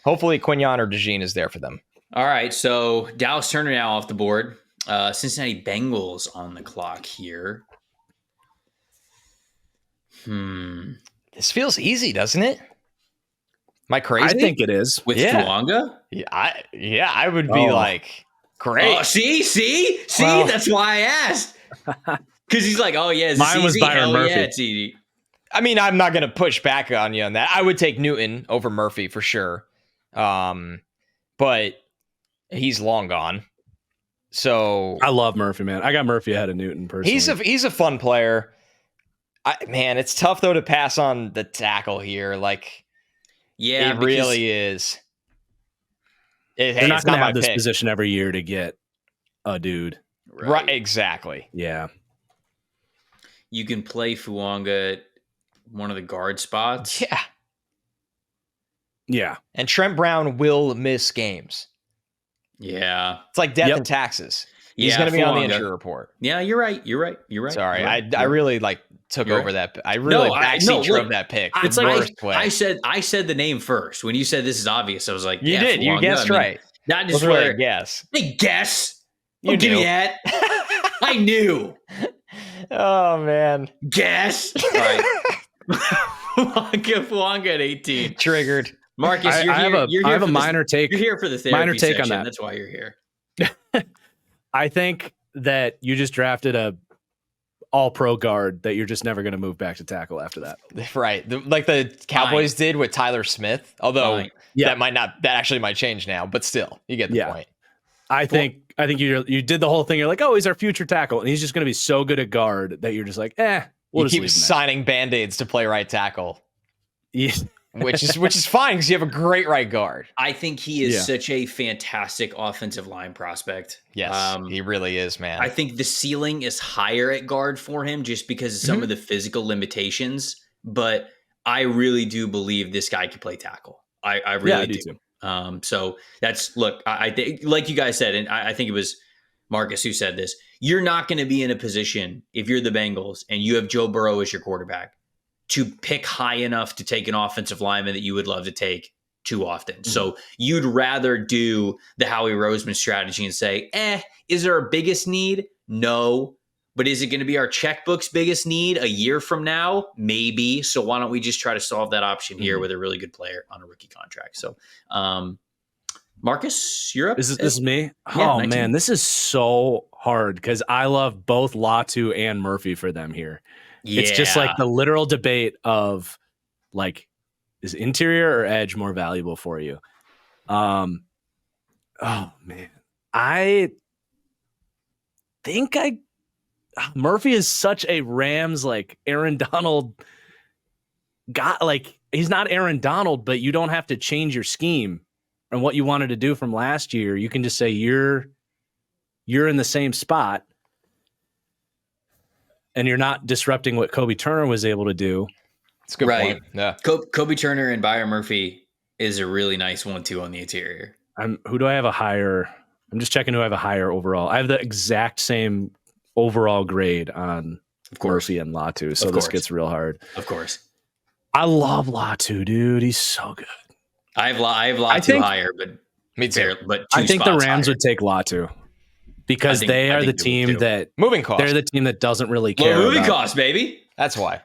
Hopefully Quignon or DeJean is there for them. All right, so Dallas Turner now off the board. Cincinnati Bengals on the clock here. This feels easy, doesn't it? Am I crazy? I think it is. With Fuanga? Yeah, I would be like, great. Oh, see? Well, that's why I asked. Because he's like, oh, yeah, mine was Byron Murphy. Yeah, it's easy. I mean, I'm not going to push back on you on that. I would take Newton over Murphy for sure. But he's long gone. So I love Murphy, man. I got Murphy ahead of Newton personally. he's a fun player. Man, it's tough though to pass on the tackle here. Like, Yeah, it really is. They're not going to have this pick. position every year to get a dude. Right, exactly. Yeah. You can play Fuanga at one of the guard spots. Yeah. Yeah. And Trent Brown will miss games. Yeah. It's like death and taxes. He's going to be on the injury report. Yeah, you're right. Sorry, You're right. I really took over that. I really drove that pick. It's like I said the name first. When you said this is obvious, I was like, you did. You guessed right. Not just really a guess. Hey, guess. You give me that. I knew. Oh man. Guess. All right. Fuanga at 18. Triggered. Marcus, I have a minor take. You're here for the therapy section. On that. That's why you're here. I think that you just drafted a all-pro guard that you're just never going to move back to tackle after that. Right. Like the Cowboys did with Tyler Smith. Although that actually might change now, but still, you get the point. I think you did the whole thing. You're like, oh, he's our future tackle, and he's just going to be so good at guard that you're just like, we'll you just keep signing Band-Aids to play right tackle. Yeah. which is fine because you have a great right guard. I think he is such a fantastic offensive line prospect. Yes, he really is, man. I think the ceiling is higher at guard for him just because of some of the physical limitations. But I really do believe this guy can play tackle. I really do. Too. So I think, like you guys said, and I think it was Marcus who said this, you're not going to be in a position if you're the Bengals and you have Joe Burrow as your quarterback to pick high enough to take an offensive lineman that you would love to take too often. Mm-hmm. So you'd rather do the Howie Roseman strategy and say, is there a biggest need? No. But is it going to be our checkbook's biggest need a year from now? Maybe. So why don't we just try to solve that option here with a really good player on a rookie contract? So, Marcus, you're up. This is me? Yeah, oh, man, this is so hard because I love both Latu and Murphy for them here. Yeah. It's just like the literal debate of like, is interior or edge more valuable for you? Oh, man. I think Murphy is such a Rams, like Aaron Donald got, like, he's not Aaron Donald, but you don't have to change your scheme and what you wanted to do from last year. You can just say you're in the same spot and you're not disrupting what Kobe Turner was able to do. It's a good point. Yeah. Kobe Turner and Byron Murphy is a really nice 1-2 on the interior. Who do I have a higher? I'm just checking who I have a higher overall. I have the exact same overall grade on Murphy and Latu, so this gets real hard. Of course. I love Latu, dude. He's so good. I have Latu higher, but me too. But I think the Rams would take Latu because they are the team that moving cost. They're the team that doesn't really care. Moving cost, baby. That's why.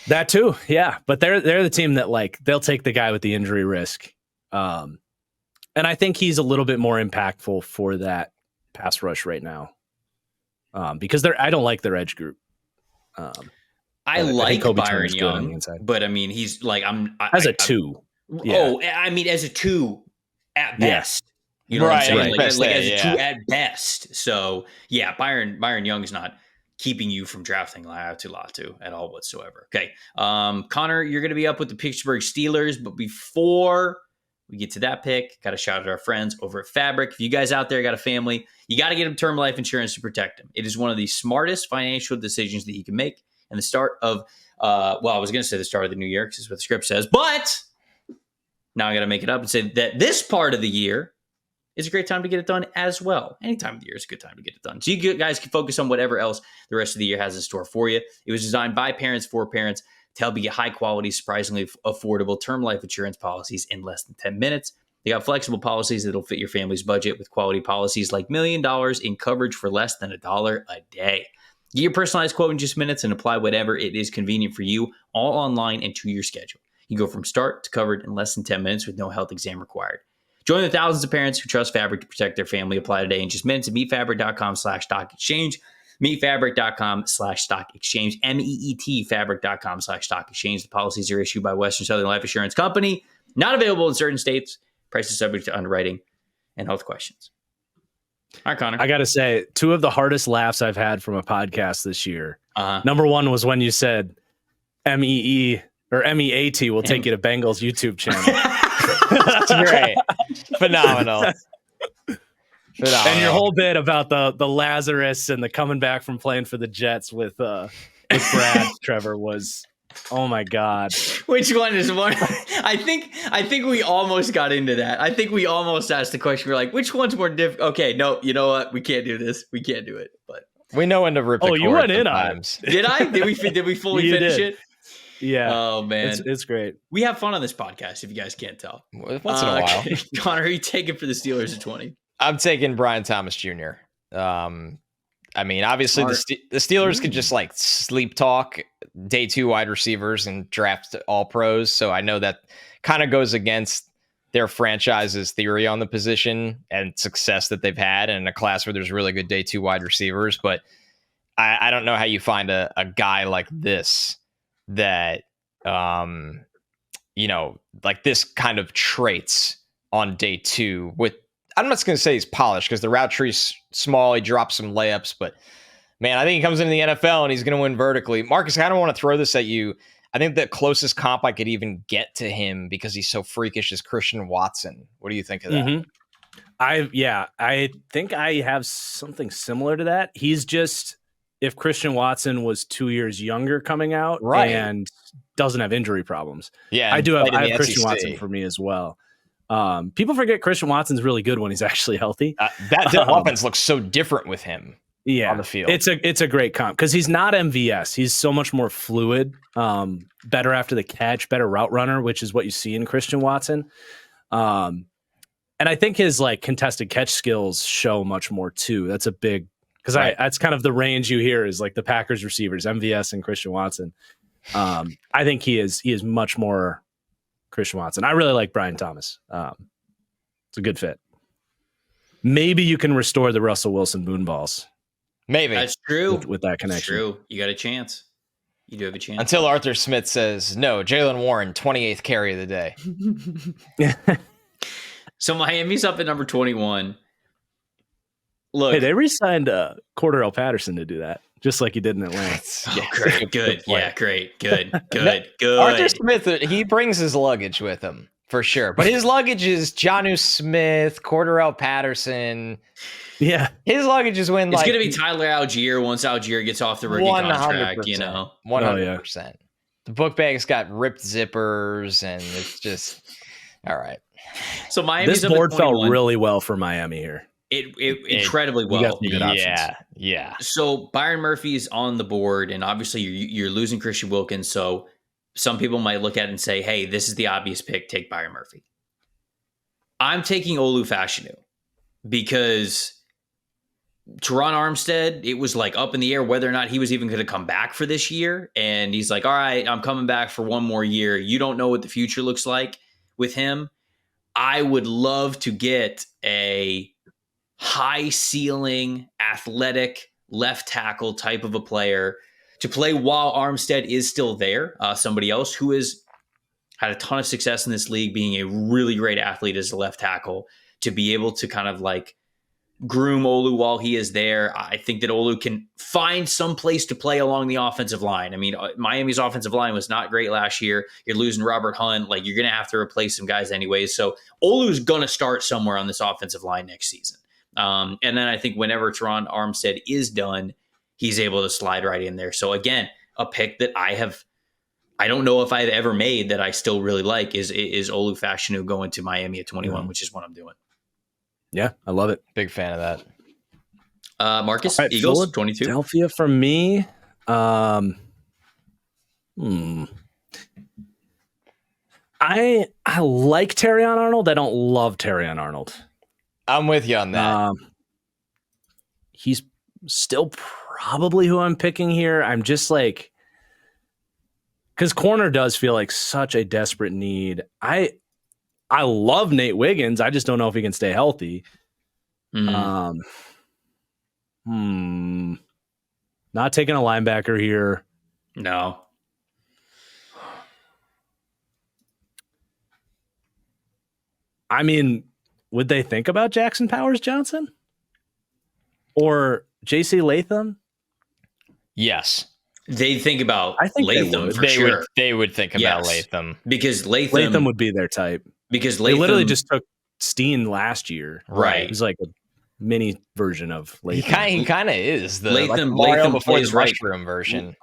That too, yeah. But they're the team that like they'll take the guy with the injury risk, and I think he's a little bit more impactful for that pass rush right now, because I don't like their edge group. I like Byron Young, but I mean he's like as a 2. Yeah. Oh, I mean as a 2 at best. You know what I'm saying? Like as a 2 at best. So yeah, Byron Young is not keeping you from drafting Latu at all whatsoever. Okay. Connor, you're going to be up with the Pittsburgh Steelers, but before we get to that pick, got to shout out our friends over at Fabric. If you guys out there got a family, you got to get them term life insurance to protect them. It is one of the smartest financial decisions that you can make. And the start of, I was going to say the start of the new year because that's what the script says, but now I got to make it up and say that this part of the year is a great time to get it done as well. Any time of the year is a good time to get it done. So you guys can focus on whatever else the rest of the year has in store for you. It was designed by parents for parents to help you get high quality, surprisingly affordable term life insurance policies in less than 10 minutes. They got flexible policies that'll fit your family's budget with quality policies like $1 million in coverage for less than $1 a day. Get your personalized quote in just minutes and apply whatever it is convenient for you, all online and to your schedule. You go from start to covered in less than 10 minutes with no health exam required. Join the thousands of parents who trust Fabric to protect their family. Apply today in just minutes at meetfabric.com/stock exchange. Meetfabric.com/stock exchange, MEET fabric.com/stock exchange. The policies are issued by Western Southern Life Assurance Company, not available in certain states. Prices subject to underwriting and health questions. All right, Connor. I got to say, two of the hardest laughs I've had from a podcast this year. Number one was when you said MEE or MEAT will take you to Bengals YouTube channel. That's great. Phenomenal. And your whole bit about the Lazarus and the coming back from playing for the Jets with Brad Trevor was, oh my God. Which one is one? I think we almost got into that. I think we almost asked the question. We're like, which one's more difficult? Okay, no, you know what? We can't do this. We can't do it. But we know when to rip the cord. You went sometimes. In on it. Did I? Did we fully finish it? Yeah. Oh man, it's great. We have fun on this podcast. If you guys can't tell, once in a while. Connor, who are you taking for the Steelers at 20? I'm taking Brian Thomas Jr. I mean, obviously the Steelers could just like sleep talk day 2 wide receivers and draft all pros. So I know that kind of goes against their franchise's theory on the position and success that they've had in a class where there's really good day 2 wide receivers. But I don't know how you find a guy like this that, like this kind of traits on day 2 with, I'm not going to say he's polished because the route tree's small. He drops some layups, but man, I think he comes into the NFL and he's going to win vertically. Marcus, I don't want to throw this at you. I think the closest comp I could even get to him because he's so freakish is Christian Watson. What do you think of that? Mm-hmm. I think I have something similar to that. He's just, if Christian Watson was 2 years younger coming out and doesn't have injury problems. Yeah, I have Christian Watson for me as well. People forget Christian Watson's really good when he's actually healthy. That offense looks so different with him on the field. It's a great comp because he's not MVS. He's so much more fluid, better after the catch, better route runner, which is what you see in Christian Watson. And I think his like contested catch skills show much more too. That's a big, because that's kind of the range you hear is like the Packers receivers, MVS and Christian Watson. I think he is much more Christian Watson. I really like Brian Thomas. It's a good fit. Maybe you can restore the Russell Wilson moonballs. Maybe. That's true. With that connection. That's true. You got a chance. You do have a chance. Until Arthur Smith says, no, Jaylen Warren, 28th carry of the day. So Miami's up at number 21. Look. Hey, they re-signed Cordarrelle Patterson to do that, just like he did in Atlanta. Great. Good. Yeah, great. Good. Arthur Smith, he brings his luggage with him, for sure. But his luggage is Jonnu Smith, Cordarrelle Patterson. Yeah. His luggage is when it's going to be Tyler Algier once Algier gets off the rookie contract, 100%. 100%. The book bag's got ripped zippers, and it's just all right. So Miami's this board felt really well for Miami here. It incredibly well. You got some good options. Yeah. So Byron Murphy's on the board, and obviously you're losing Christian Wilkins. So some people might look at it and say, "Hey, this is the obvious pick. Take Byron Murphy." I'm taking Olu Fashanu because Teron Armstead, it was like up in the air whether or not he was even going to come back for this year. And he's like, all right, I'm coming back for one more year. You don't know what the future looks like with him. I would love to get a high ceiling, athletic left tackle type of a player to play while Armstead is still there. Somebody else who has had a ton of success in this league, being a really great athlete as a left tackle, to be able to kind of like groom Olu while he is there. I think that Olu can find some place to play along the offensive line. I mean, Miami's offensive line was not great last year. You're losing Robert Hunt. Like, you're going to have to replace some guys anyways. So Olu's going to start somewhere on this offensive line next season. And then I think whenever Teron Armstead is done, he's able to slide right in there. So again, a pick that I don't know if I've ever made that I still really like is Olu Fashanu going to Miami at 21, which is what I'm doing. Yeah, I love it. Big fan of that. Marcus, right, Eagles, 22. Philadelphia for me. I like Terrion Arnold. I don't love Terrion Arnold. I'm with you on that. He's still probably who I'm picking here. I'm just like, because corner does feel like such a desperate need. I love Nate Wiggins. I just don't know if he can stay healthy. Not taking a linebacker here. No. I mean, would they think about Jackson Powers Johnson or JC Latham? Yes. They think about I think they Latham would. for sure. They would think about Latham. Because Latham would be their type. Because They Latham literally just took Steen last year. Right. It was like a mini version of Latham. He kind of is the Latham before plays the right. mushroom version.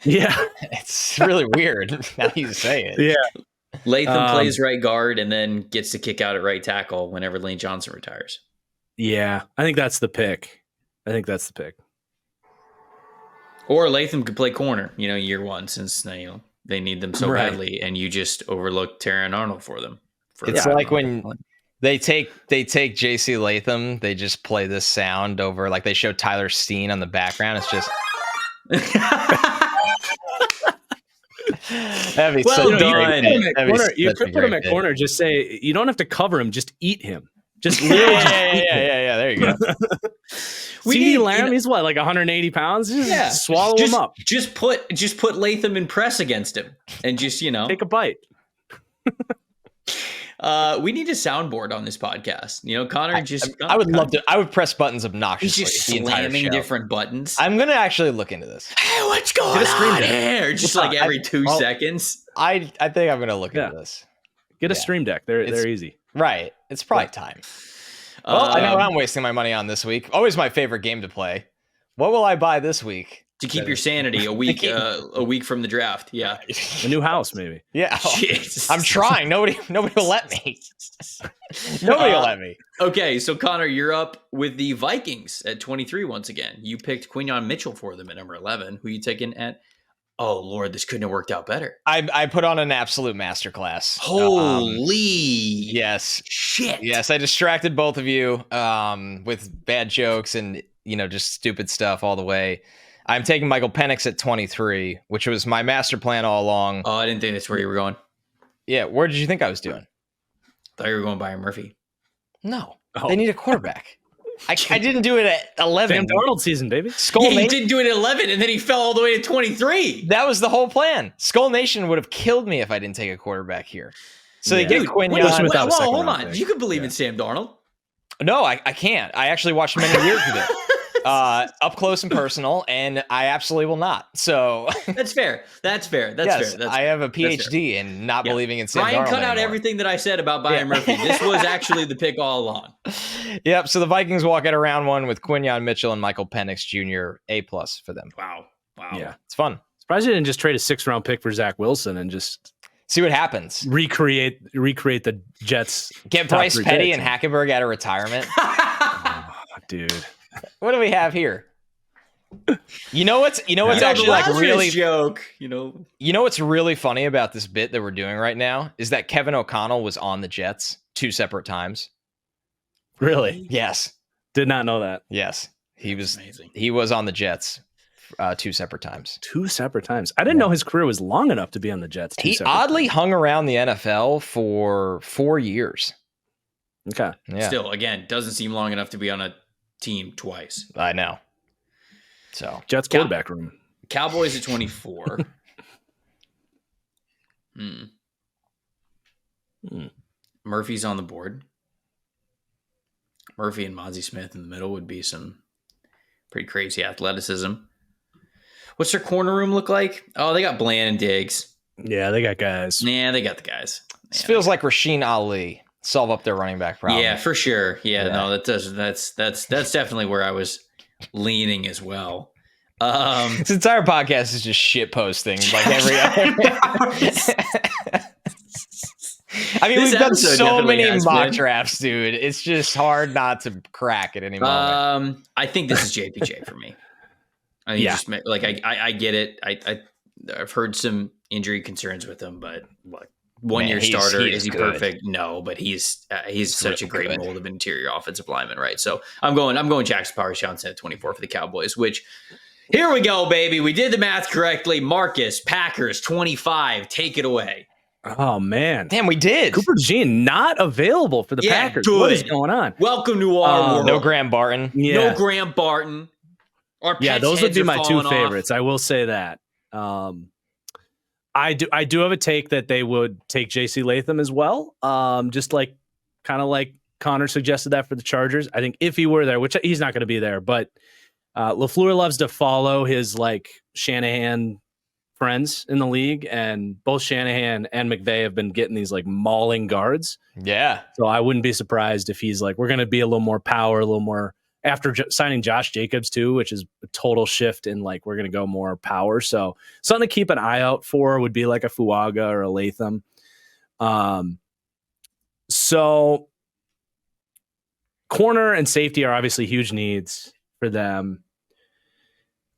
Yeah. It's really weird now you say it. Yeah. Latham plays right guard and then gets to kick out at right tackle whenever Lane Johnson retires. Yeah. I think that's the pick. Or Latham could play corner, year one, since they need them so badly, and you just overlook Terran Arnold for them. It's like when they take JC Latham, they just play this sound over, like they show Tyler Steen on the background. It's just that'd be well so done. You could put him at corner. Just say you don't have to cover him. Just eat him. Just literally. Yeah. There you go. CeeDee Lamb, he's what, like 180 pounds? Just swallow him up. Just put Latham in press against him, and just take a bite. We need a soundboard on this podcast. Connor I would love to. I would press buttons obnoxiously. He's just slamming different buttons. I'm gonna actually look into this. Hey, what's going on here? Just like every 2 seconds. I think I'm gonna look into this. Get a stream deck. They're easy. Right. It's probably time. Well, I know what I'm wasting my money on this week. Always my favorite game to play. What will I buy this week? To keep your sanity a week from the draft. Yeah. A new house, maybe. Yeah. I'm trying. Nobody will let me. Nobody will let me. Okay, so Connor, you're up with the Vikings at 23 once again. You picked Quinyon Mitchell for them at number 11. Who are you taking at? Oh, Lord, this couldn't have worked out better. I put on an absolute masterclass. Holy. Yes. Shit. Yes, I distracted both of you with bad jokes and, just stupid stuff all the way. I'm taking Michael Penix at 23, which was my master plan all along. Oh, I didn't think that's where you were going. Yeah, where did you think I was doing? Thought you were going Byron Murphy. No, they need a quarterback. I didn't do it at 11. Sam Darnold season, baby. He didn't do it at 11, and then he fell all the way to 23. That was the whole plan. Skull Nation would have killed me if I didn't take a quarterback here. So they get Quinyon. Hold on. You could believe in Sam Darnold. No, I can't. I actually watched many years of it. Up close and personal, and I absolutely will not. So that's fair. That's fair. I have a PhD in not believing in Sam Darnold. Ryan cut out anymore. everything that I said about Byron Murphy. This was actually the pick all along. Yep. So the Vikings walk out of round one with Quinyon Mitchell and Michael Penix Jr. A+ for them. Wow. Yeah, it's fun. Surprised you didn't just trade a 6th-round pick for Zach Wilson and just see what happens. Recreate the Jets. Get Bryce Petty and Hackenberg out of retirement. Dude. What do we have here? You know what's actually like really joke. You know what's really funny about this bit that we're doing right now is that Kevin O'Connell was on the Jets 2 separate times. Really? Yes. Did not know that. Yes. He was amazing. He was on the Jets 2 separate times. 2 separate times. I didn't know his career was long enough to be on the Jets. He oddly hung around the NFL for 4 years. Okay. Yeah. Still, again, doesn't seem long enough to be on a team twice. I know. So Jets quarterback room. Cowboys at 24. Murphy's on the board. Murphy and Mozzie Smith in the middle would be some pretty crazy athleticism. What's their corner room look like? Oh, they got Bland and Diggs. Yeah, they got guys. Yeah, they got the guys. This feels like Rasheen Ali. Solve up their running back problem. Yeah, for sure. Yeah, no, that does. That's definitely where I was leaning as well. This entire podcast is just shit posting. Like every I mean, we've done so many mock drafts, dude. It's just hard not to crack at any moment. I think this is JPJ for me. I think just like I get it. I've heard some injury concerns with him, but look. 1 year starter. Is he good. Perfect? No, but he's such a great mold of interior offensive lineman, right? So I'm going Jackson Powers Johnson at 24 for the Cowboys, which here we go, baby. We did the math correctly. Marcus, Packers 25. Take it away. Oh man. Damn, we did. Cooper DeJean not available for the Packers. Good. What is going on? Welcome to our world. No Graham Barton. No Graham Barton. Our Yeah, pets' those would heads be are my two falling off. favorites. I will say that. I do have a take that they would take JC Latham as well. Just like kind of like Connor suggested that for the Chargers. I think if he were there, which he's not going to be there, but LaFleur loves to follow his like Shanahan friends in the league, and both Shanahan and McVay have been getting these like mauling guards. Yeah. So I wouldn't be surprised if he's like, we're going to be a little more power, a little more after signing Josh Jacobs too, which is a total shift in like, we're going to go more power. So something to keep an eye out for would be like a Fuaga or a Latham. So corner and safety are obviously huge needs for them.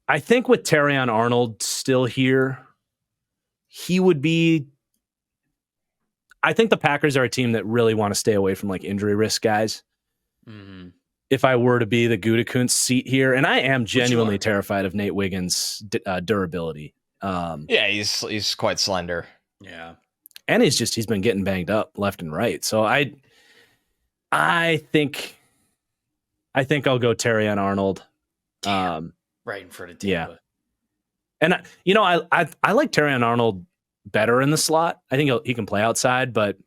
I think with Terrion Arnold still here, he would be. I think the Packers are a team that really want to stay away from like injury risk guys. Mm-hmm. If I were to be the Gutekunst seat here, and I am genuinely are. terrified of Nate Wiggins' durability. Yeah, he's quite slender. Yeah. And he's been getting banged up left and right. So I think I'll go Terrion Arnold. Right in front of Tampa. Yeah. And I like Terrion Arnold better in the slot. I think he can play outside, but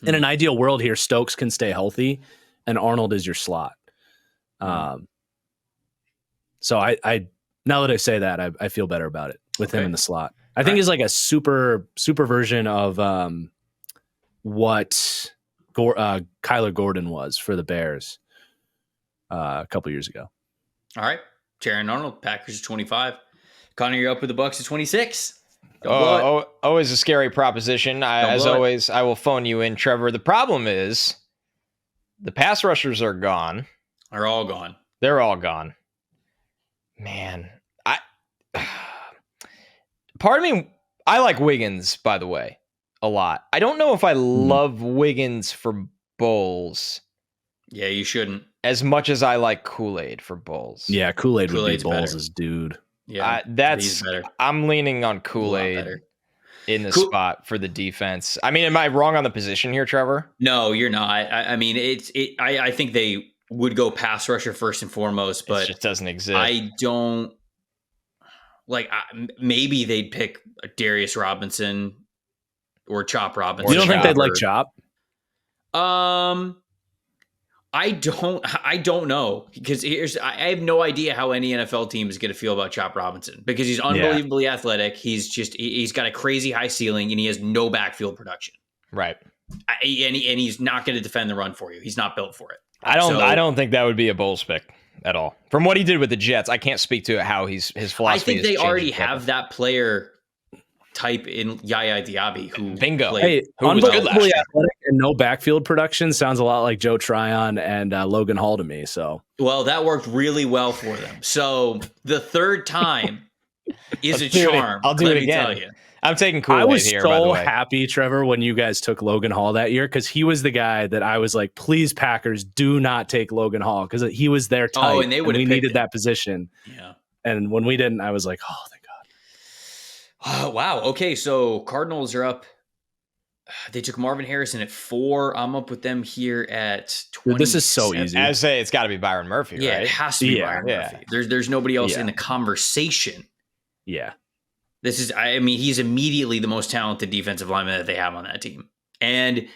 in an ideal world here, Stokes can stay healthy and Arnold is your slot. So I now that I say that, I feel better about it with him in the slot. I think he's like a super version of what Kyler Gordon was for the Bears a couple years ago. All right. Terrion Arnold, Packers 25. Connor, you're up with the Bucks at 26. Always a scary proposition. As always, I will phone you in, Trevor. The problem is the pass rushers are gone. Are all gone. They're all gone. Man, part of me, I like Wiggins, by the way, a lot. I don't know if I love Wiggins for bowls. Yeah, you shouldn't. As much as I like Kool-Aid for bowls. Yeah, Kool-Aid would be Kool-Aid's Bowles' dude. Yeah, I'm leaning on Kool-Aid in the spot for the defense. I mean, am I wrong on the position here, Trevor? No, you're not. I mean, I think they would go pass rusher first and foremost, but it just doesn't exist. I don't like. Maybe they'd pick Darius Robinson or Chop Robinson. You don't think they'd like Chop? I don't know, because I have no idea how any NFL team is going to feel about Chop Robinson, because he's unbelievably athletic. He's got a crazy high ceiling and he has no backfield production. Right. And he's not going to defend the run for you. He's not built for it. I don't think that would be a Bowles pick at all. From what he did with the Jets, I can't speak to how his philosophy. I think they already have that player type in Yaya Diaby, who bingo. Who unbelievably athletic and no backfield production sounds a lot like Joe Tryon and Logan Hall to me. So that worked really well for them. So the third time is a charm. I'll do it again. Tell you. I'm taking Kool-Aid I was here, so by the way. happy, Trevor, when you guys took Logan Hall that year, because he was the guy that I was like, please, Packers, do not take Logan Hall, because he was their type. Oh, and they would have needed that position. Yeah. And when we didn't, I was like, oh, thank God. Oh, wow. Okay, so Cardinals are up. They took Marvin Harrison at 4. I'm up with them here at 20. This is so easy. I say it's got to be Byron Murphy, yeah, right? It has to be Byron Murphy. There's nobody else in the conversation. Yeah. This is, I mean, he's immediately the most talented defensive lineman that they have on that team. And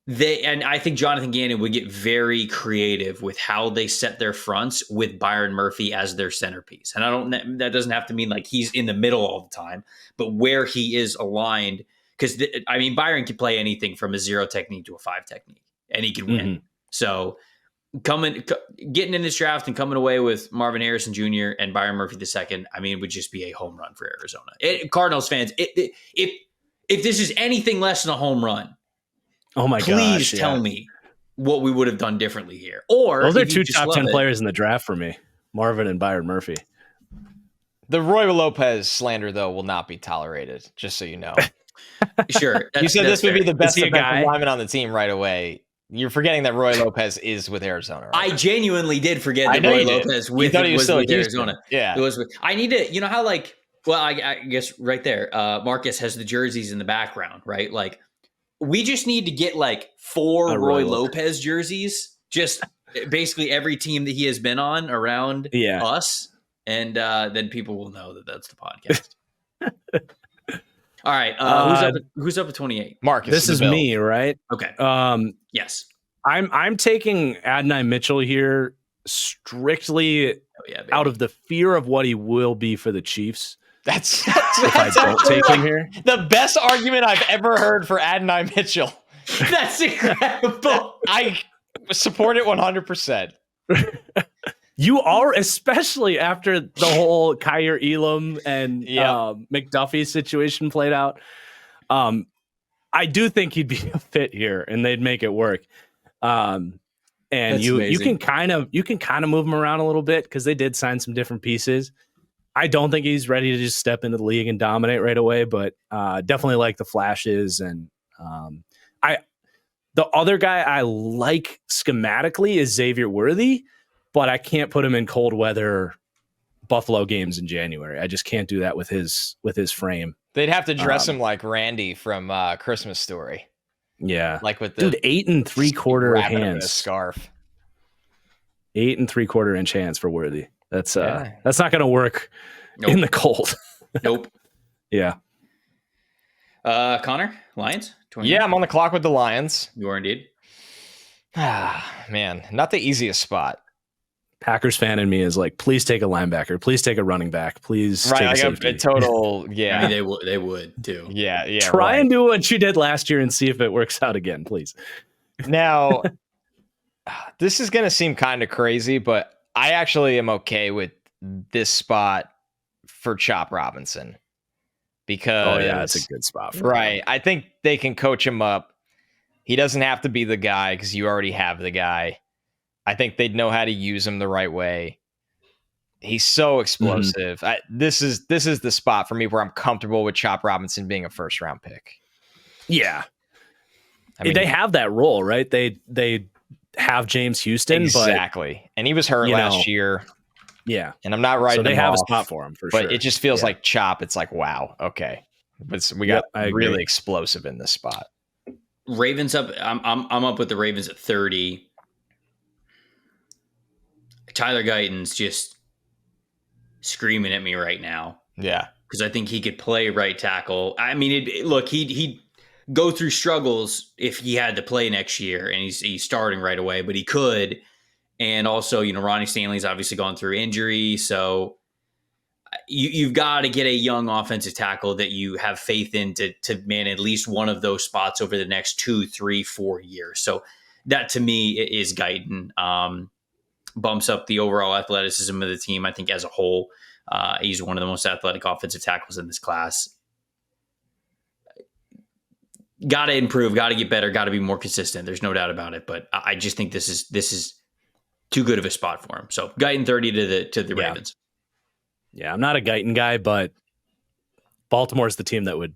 I think Jonathan Gannon would get very creative with how they set their fronts with Byron Murphy as their centerpiece. And that doesn't have to mean like he's in the middle all the time, but where he is aligned. Because Byron can play anything from a 0 technique to a 5 technique, and he can win. Mm-hmm. So getting in this draft and coming away with Marvin Harrison Jr. and Byron Murphy II, it would just be a home run for Arizona. Cardinals fans, if this is anything less than a home run, oh my god! Please tell me what we would have done differently here. Or those are 2 top 10 players in the draft for me, Marvin and Byron Murphy. The Roy Lopez slander, though, will not be tolerated. Just so you know. Sure, you said this would be the best defensive lineman on the team right away. You're forgetting that Roy Lopez is with Arizona. Right? I genuinely did forget that Roy Lopez was with Arizona. Yeah, it was. I need to. You know how I guess right there, Marcus has the jerseys in the background, right? Like, we just need to get like 4 Roy Lopez jerseys, just basically every team that he has been on around us, and then people will know that that's the podcast. All right, who's up at 28? Marcus. This is me, right? Okay. Yes. I'm taking Adonai Mitchell here strictly out of the fear of what he will be for the Chiefs. That's if I don't take him here. The best argument I've ever heard for Adonai Mitchell. That's incredible. I support it 100%. You are, especially after the whole Kyer Elam and McDuffie situation played out. I do think he'd be a fit here, and they'd make it work. And you can kind of move him around a little bit because they did sign some different pieces. I don't think he's ready to just step into the league and dominate right away, but definitely like the flashes. And the other guy I like schematically is Xavier Worthy, but I can't put him in cold weather Buffalo games in January. I just can't do that with his frame. They'd have to dress him like Randy from Christmas Story. Yeah, like with the 8 3/4 hands scarf. 8 3/4 inch hands for Worthy. That's not going to work in the cold. Nope. Yeah. Connor, Lions? 20? Yeah, I'm on the clock with the Lions. You are indeed. Man, not the easiest spot. Packers fan in me is like, please take a linebacker, please take a running back, please take a safety. A total, yeah. I mean, they would too. Yeah. Try and do what you did last year and see if it works out again, please. Now, this is going to seem kind of crazy, but I actually am okay with this spot for Chop Robinson because it's a good spot for him. I think they can coach him up. He doesn't have to be the guy because you already have the guy. I think they'd know how to use him the right way. He's so explosive. This is the spot for me where I'm comfortable with Chop Robinson being a first round pick. Yeah, I mean, they have that role, right? They have James Houston, exactly, and he was hurt last year. Yeah, and I'm not writing. So they him have off, a spot for him for sure. But it just feels like Chop. It's like wow, okay, but we got really explosive in this spot. Ravens up. I'm up with the Ravens at 30. Tyler Guyton's just screaming at me right now. Yeah, because I think he could play right tackle. I mean, he'd go through struggles if he had to play next year, and he's starting right away, but he could. And also, Ronnie Stanley's obviously gone through injury, so you've got to get a young offensive tackle that you have faith in to man at least one of those spots over the next 2, 3, 4 years. So that to me is Guyton. Bumps up the overall athleticism of the team, I think, as a whole. He's one of the most athletic offensive tackles in this class. Got to improve, got to get better, got to be more consistent. There's no doubt about it. But I just think this is too good of a spot for him. So Guyton 30 to the Ravens. Yeah, I'm not a Guyton guy, but Baltimore's the team that would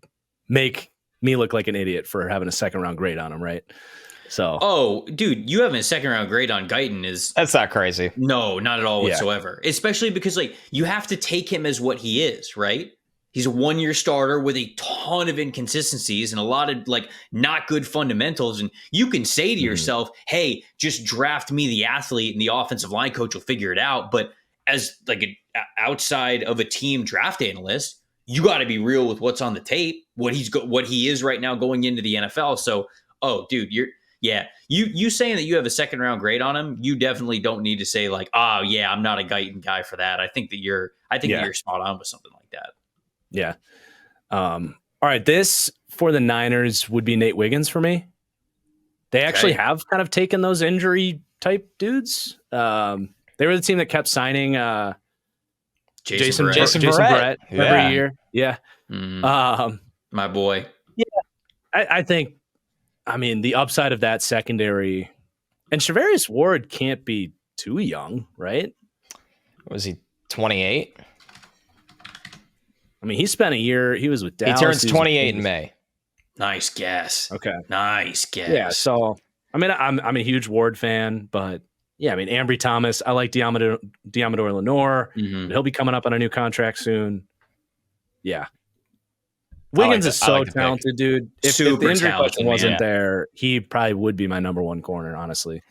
make me look like an idiot for having a second round grade on him, right? So, dude, you having a second round grade on Guyton that's not crazy. No, not at all whatsoever. Especially because you have to take him as what he is, right? He's a 1-year starter with a ton of inconsistencies and a lot of not good fundamentals. And you can say to yourself, hey, just draft me the athlete and the offensive line coach will figure it out. But as outside of a team draft analyst, you got to be real with what's on the tape, what he is right now going into the NFL. So, dude, you saying that you have a second round grade on him, you definitely don't need to say I'm not a Guyton guy for that. I think that you're spot on with something like that. Yeah. All right. This for the Niners would be Nate Wiggins for me. They actually have kind of taken those injury type dudes. They were the team that kept signing Jason Verrett every year. Yeah. My boy. Yeah. I think, the upside of that secondary, and Charvarius Ward can't be too young, right? Was he 28? He spent a year. He was with Dallas. He turns 28 in May. Nice guess. Okay. Nice guess. Yeah. So, I'm a huge Ward fan, but yeah, Ambry Thomas. I like Diamador Lenore. He'll be coming up on a new contract soon. Yeah. Wiggins is so talented, dude. If the injury question wasn't there, he probably would be my number one corner, honestly.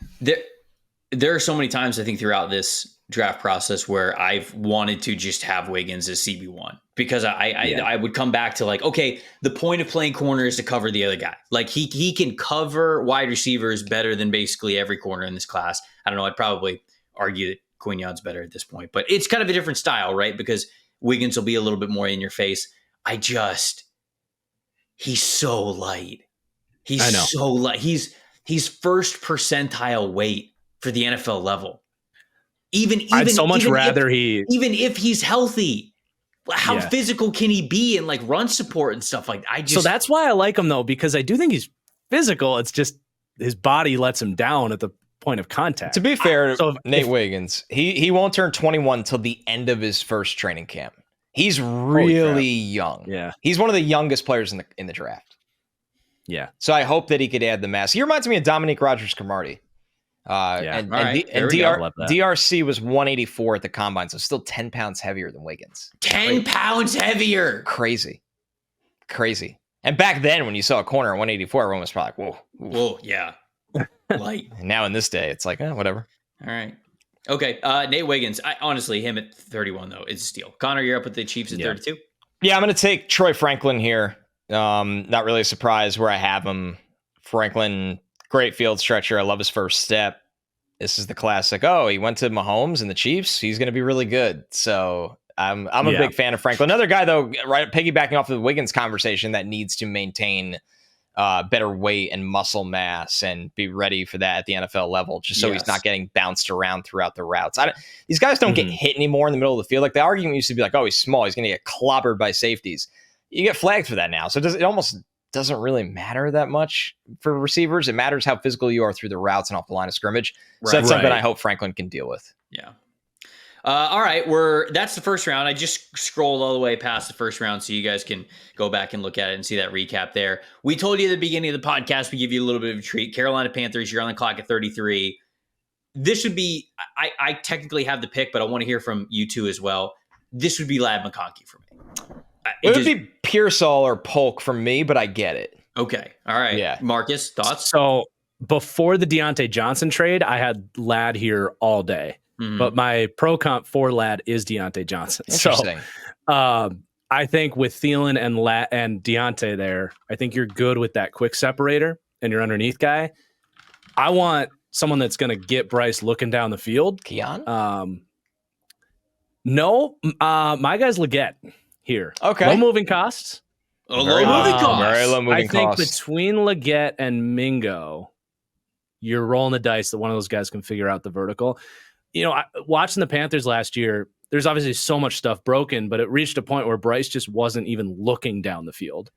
there are so many times I think throughout this draft process where I've wanted to just have Wiggins as CB1 because I would come back to like, okay, the point of playing corner is to cover the other guy. Like he can cover wide receivers better than basically every corner in this class. I don't know. I'd probably argue that Quignon's better at this point, but it's kind of a different style, right? Because Wiggins will be a little bit more in your face. He's so light. He's so light. He's first percentile weight for the NFL level. I'd so much rather even if he's healthy, how physical can he be and like run support and stuff like that? So that's why I like him though, because I do think he's physical. It's just his body lets him down at the point of contact. To be fair, Nate Wiggins, he won't turn 21 until the end of his first training camp. He's really young. Yeah. He's one of the youngest players in the draft. Yeah. So I hope that he could add the mass. He reminds me of Dominique Rodgers-Cromartie. DRC was 184 at the combine, so still 10 pounds heavier than Wiggins. 10 pounds heavier. Crazy. And back then, when you saw a corner at 184, everyone was probably like, whoa, yeah. Light. And now in this day, it's like, whatever. All right. Okay. Nate Wiggins. Honestly, him at 31, though, is a steal. Connor, you're up with the Chiefs at 32? Yeah, I'm going to take Troy Franklin here. Not really a surprise where I have him. Franklin, great field stretcher. I love his first step. This is the classic. Oh, he went to Mahomes and the Chiefs. He's going to be really good. So I'm a big fan of Franklin. Another guy, though, right, piggybacking off of the Wiggins conversation, that needs to maintain better weight and muscle mass and be ready for that at the NFL level, just so he's not getting bounced around throughout the routes. These guys don't get hit anymore in the middle of the field. Like the argument used to be like, oh, he's small, he's going to get clobbered by safeties. You get flagged for that now. So it almost doesn't really matter that much for receivers. It matters how physical you are through the routes and off the line of scrimmage. Right. So that's something I hope Franklin can deal with. Yeah. All right, that's the first round. I just scrolled all the way past the first round so you guys can go back and look at it and see that recap there. We told you at the beginning of the podcast, we give you a little bit of a treat. Carolina Panthers, you're on the clock at 33. This would be, I technically have the pick, but I want to hear from you two as well. This would be Ladd McConkey for me. It would be Pearsall or Polk for me, but I get it. Okay. All right. Yeah. Marcus, thoughts? So before the Deontay Johnson trade, I had Ladd here all day. Mm-hmm. But my pro comp for Ladd is Deontay Johnson. Interesting. So I think with Thielen and Deontay there, I think you're good with that quick separator and your underneath guy. I want someone that's going to get Bryce looking down the field. Keon? No, my guy's Leggett here. Okay. Low moving costs. Low moving costs. Very low moving costs. I think between Leggett and Mingo, you're rolling the dice that one of those guys can figure out the vertical. Watching the Panthers last year, there's obviously so much stuff broken, but it reached a point where Bryce just wasn't even looking down the field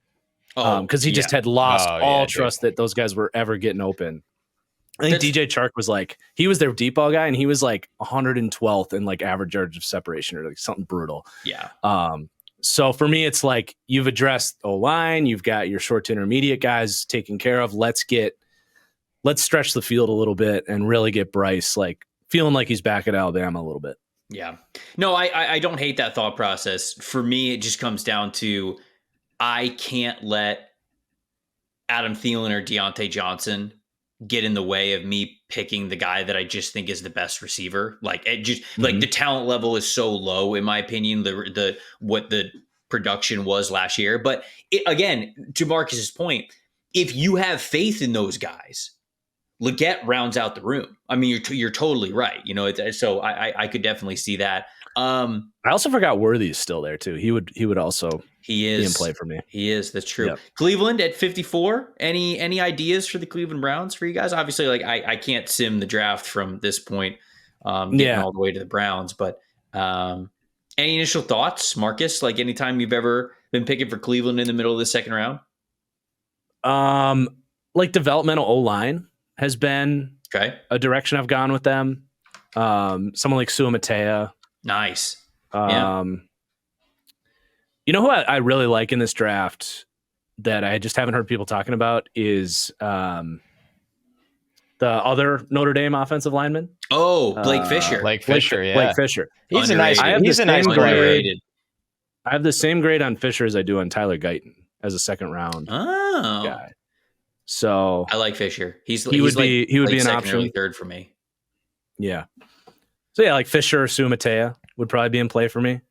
because he just had lost all trust that those guys were ever getting open. I think DJ Chark was he was their deep ball guy, and he was 112th in average yards of separation or something brutal. Yeah. So for me, it's you've addressed O-line, you've got your short to intermediate guys taken care of. Let's stretch the field a little bit and really get Bryce feeling like he's back at Alabama a little bit. Yeah. No, I don't hate that thought process. For me, it just comes down to I can't let Adam Thielen or Deontay Johnson get in the way of me picking the guy that I just think is the best receiver. The talent level is so low, in my opinion, what the production was last year. But again, to Marcus's point, if you have faith in those guys, Leggett rounds out the room. I mean, you're totally right. So I could definitely see that. I also forgot Worthy's still there too. He would also be in play for me. He is. That's true. Yep. Cleveland at 54. Any ideas for the Cleveland Browns for you guys? Obviously, I can't sim the draft from this point, getting all the way to the Browns. But any initial thoughts, Marcus? Anytime you've ever been picking for Cleveland in the middle of the second round? Developmental O-line has been a direction I've gone with them. Someone like Sua Matea. Nice. You know who I really like in this draft that I just haven't heard people talking about is the other Notre Dame offensive lineman. Oh, Blake Fisher. Blake Fisher, yeah. Blake Fisher. He's a nice grade. I have the same grade on Fisher as I do on Tyler Guyton as a second round guy. So I like Fisher. He would be an second, option. early third for me. Yeah. So yeah, like Fisher or Sumatea would probably be in play for me.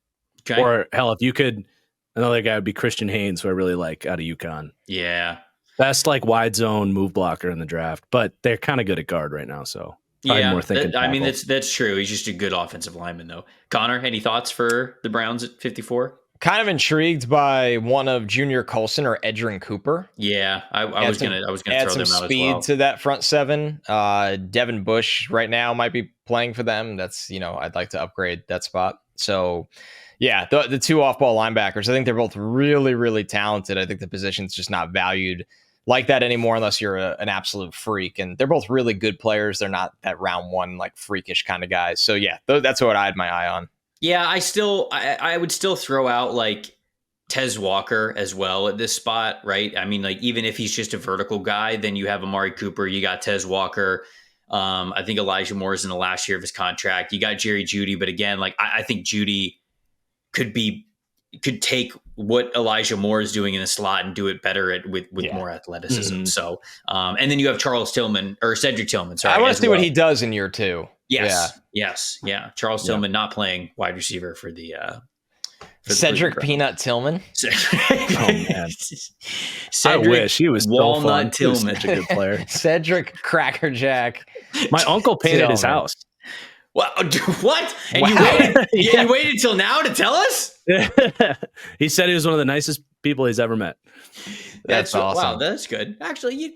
Okay. Or hell, if you could, another guy would be Christian Haynes, who I really like out of UConn. Yeah. Best like wide zone move blocker in the draft, but they're kind of good at guard right now. So probably more thinking. I mean, that's true. He's just a good offensive lineman, though. Connor, any thoughts for the Browns at 54? Kind of intrigued by one of Junior Colson or Edgerrin Cooper. Yeah, I was gonna throw them out as well. Add some speed to that front seven. Devin Bush right now might be playing for them. That's, I'd like to upgrade that spot. So yeah, the two off-ball linebackers, I think they're both really, really talented. I think the position's just not valued like that anymore unless you're an absolute freak. And they're both really good players. They're not that round one, like freakish kind of guys. So yeah, that's what I had my eye on. Yeah, I would still throw out like Tez Walker as well at this spot, right? I mean, like even if he's just a vertical guy, then you have Amari Cooper, you got Tez Walker. I think Elijah Moore is in the last year of his contract. You got Jerry Jeudy, but again, like I think Jeudy could take what Elijah Moore is doing in the slot and do it better with more athleticism. Mm-hmm. So, and then you have Cedric Tillman. Sorry, I want to see what he does in year two. Yes. Charles Tillman not playing wide receiver for the Cedric Peanut Tillman. Oh man, Cedric, I wish he was Walnut Tillman, such a good player. Cedric Crackerjack. My uncle painted his house. What? And wow. You waited until now to tell us? He said he was one of the nicest people he's ever met. That's awesome. Wow, that's good. Actually, you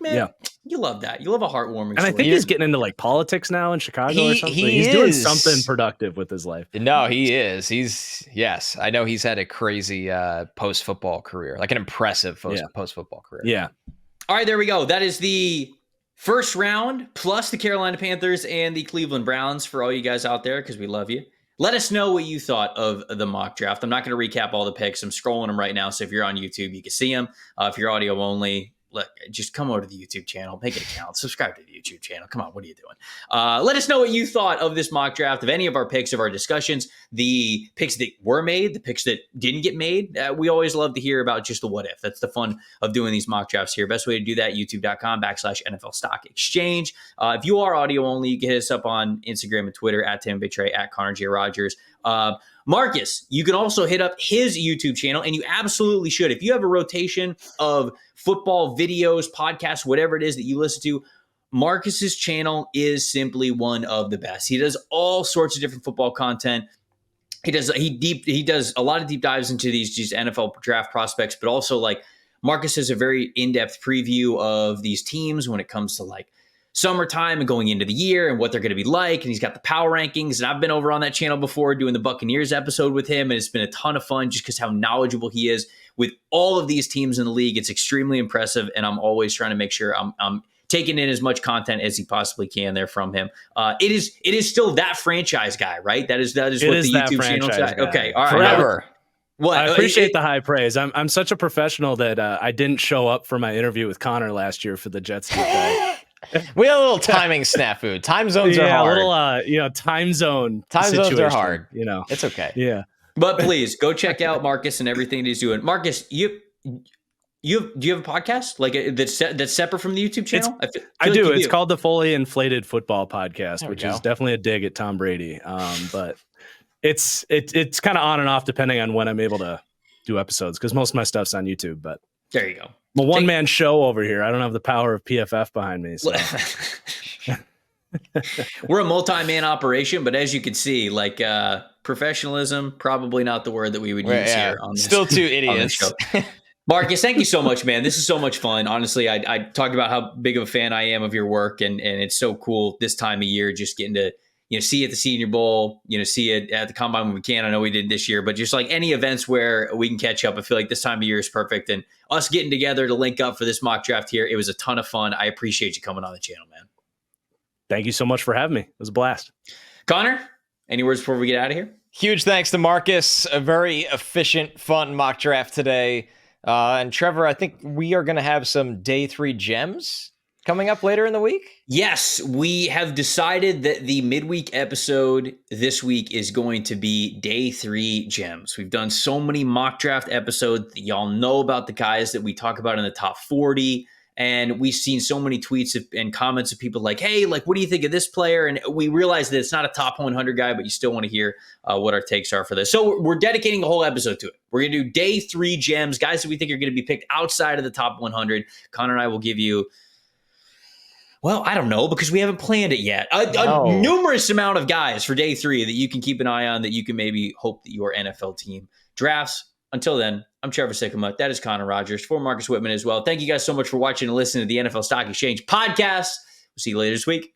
love that. You love a heartwarming story. And I think he's getting into like politics now in Chicago or something. He's doing something productive with his life. No, he is. Yes. I know he's had a crazy post-football career, like an impressive post-football career. Yeah. All right, there we go. That is the first round plus the Carolina Panthers and the Cleveland Browns for all you guys out there, because we love you. Let us know what you thought of the mock draft. I'm not going to recap all the picks. I'm scrolling them right now. So if you're on YouTube, you can see them. If you're audio only, just come over to the YouTube channel, make an account, subscribe to the YouTube channel. Come on, what are you doing? Let us know what you thought of this mock draft, of any of our picks, of our discussions, the picks that were made, the picks that didn't get made. We always love to hear about just the what if. That's the fun of doing these mock drafts here. Best way to do that, youtube.com/NFL Stock Exchange. If you are audio only, you can hit us up on Instagram and Twitter at Tim Betray, at Connor J. Rogers. Marcus, you can also hit up his YouTube channel, and you absolutely should. If you have a rotation of football videos, podcasts, whatever it is that you listen to, Marcus's channel is simply one of the best. He does all sorts of different football content. He does a lot of deep dives into these NFL draft prospects, but also like Marcus has a very in-depth preview of these teams when it comes to like summertime and going into the year and what they're going to be like. And he's got the power rankings. And I've been over on that channel before doing the Buccaneers episode with him. And it's been a ton of fun just because how knowledgeable he is with all of these teams in the league. It's extremely impressive. And I'm always trying to make sure I'm taking in as much content as he possibly can there from him. It is still that franchise guy, right? That is what the YouTube channel says. Okay. All right. Forever. Well, I appreciate the high praise. I'm such a professional that I didn't show up for my interview with Connor last year for the Jets deep dive. We had a little timing snafu. Time zones are hard. A little, time zones are hard. It's okay. Yeah. But please go check out Marcus and everything that he's doing. Marcus, do you have a podcast like that's separate from the YouTube channel? I do. It's called the Fully Inflated Football Podcast, which is definitely a dig at Tom Brady. But it's kind of on and off depending on when I'm able to do episodes, because most of my stuff's on YouTube. But there you go. I'm a one-man show over here. I don't have the power of PFF behind me. So. We're a multi-man operation, but as you can see, like professionalism, probably not the word that we would use here. On this, still two idiots. Marcus, thank you so much, man. This is so much fun. Honestly, I talked about how big of a fan I am of your work, and it's so cool this time of year, just getting to see it at the Senior Bowl, see it at the Combine when we can. I know we did this year, but just like any events where we can catch up, I feel like this time of year is perfect. And us getting together to link up for this mock draft here, it was a ton of fun. I appreciate you coming on the channel, man. Thank you so much for having me. It was a blast. Connor, any words before we get out of here? Huge thanks to Marcus. A very efficient, fun mock draft today. And Trevor, I think we are going to have some day 3 gems coming up later in the week. Yes, we have decided that the midweek episode this week is going to be day 3 gems. We've done so many mock draft episodes. Y'all know about the guys that we talk about in the top 40 And we've seen so many tweets and comments of people like, hey, like, what do you think of this player? And we realize that it's not a top 100 guy, but you still want to hear what our takes are for this. So we're dedicating a whole episode to it. We're going to do day 3 gems, guys that we think are going to be picked outside of the top 100. Connor and I will give you, well, I don't know, because we haven't planned it yet. A numerous amount of guys for day 3 that you can keep an eye on, that you can maybe hope that your NFL team drafts. Until then, I'm Trevor Sikkema. That is Connor Rogers for Marcus Whitman as well. Thank you guys so much for watching and listening to the NFL Stock Exchange podcast. We'll see you later this week.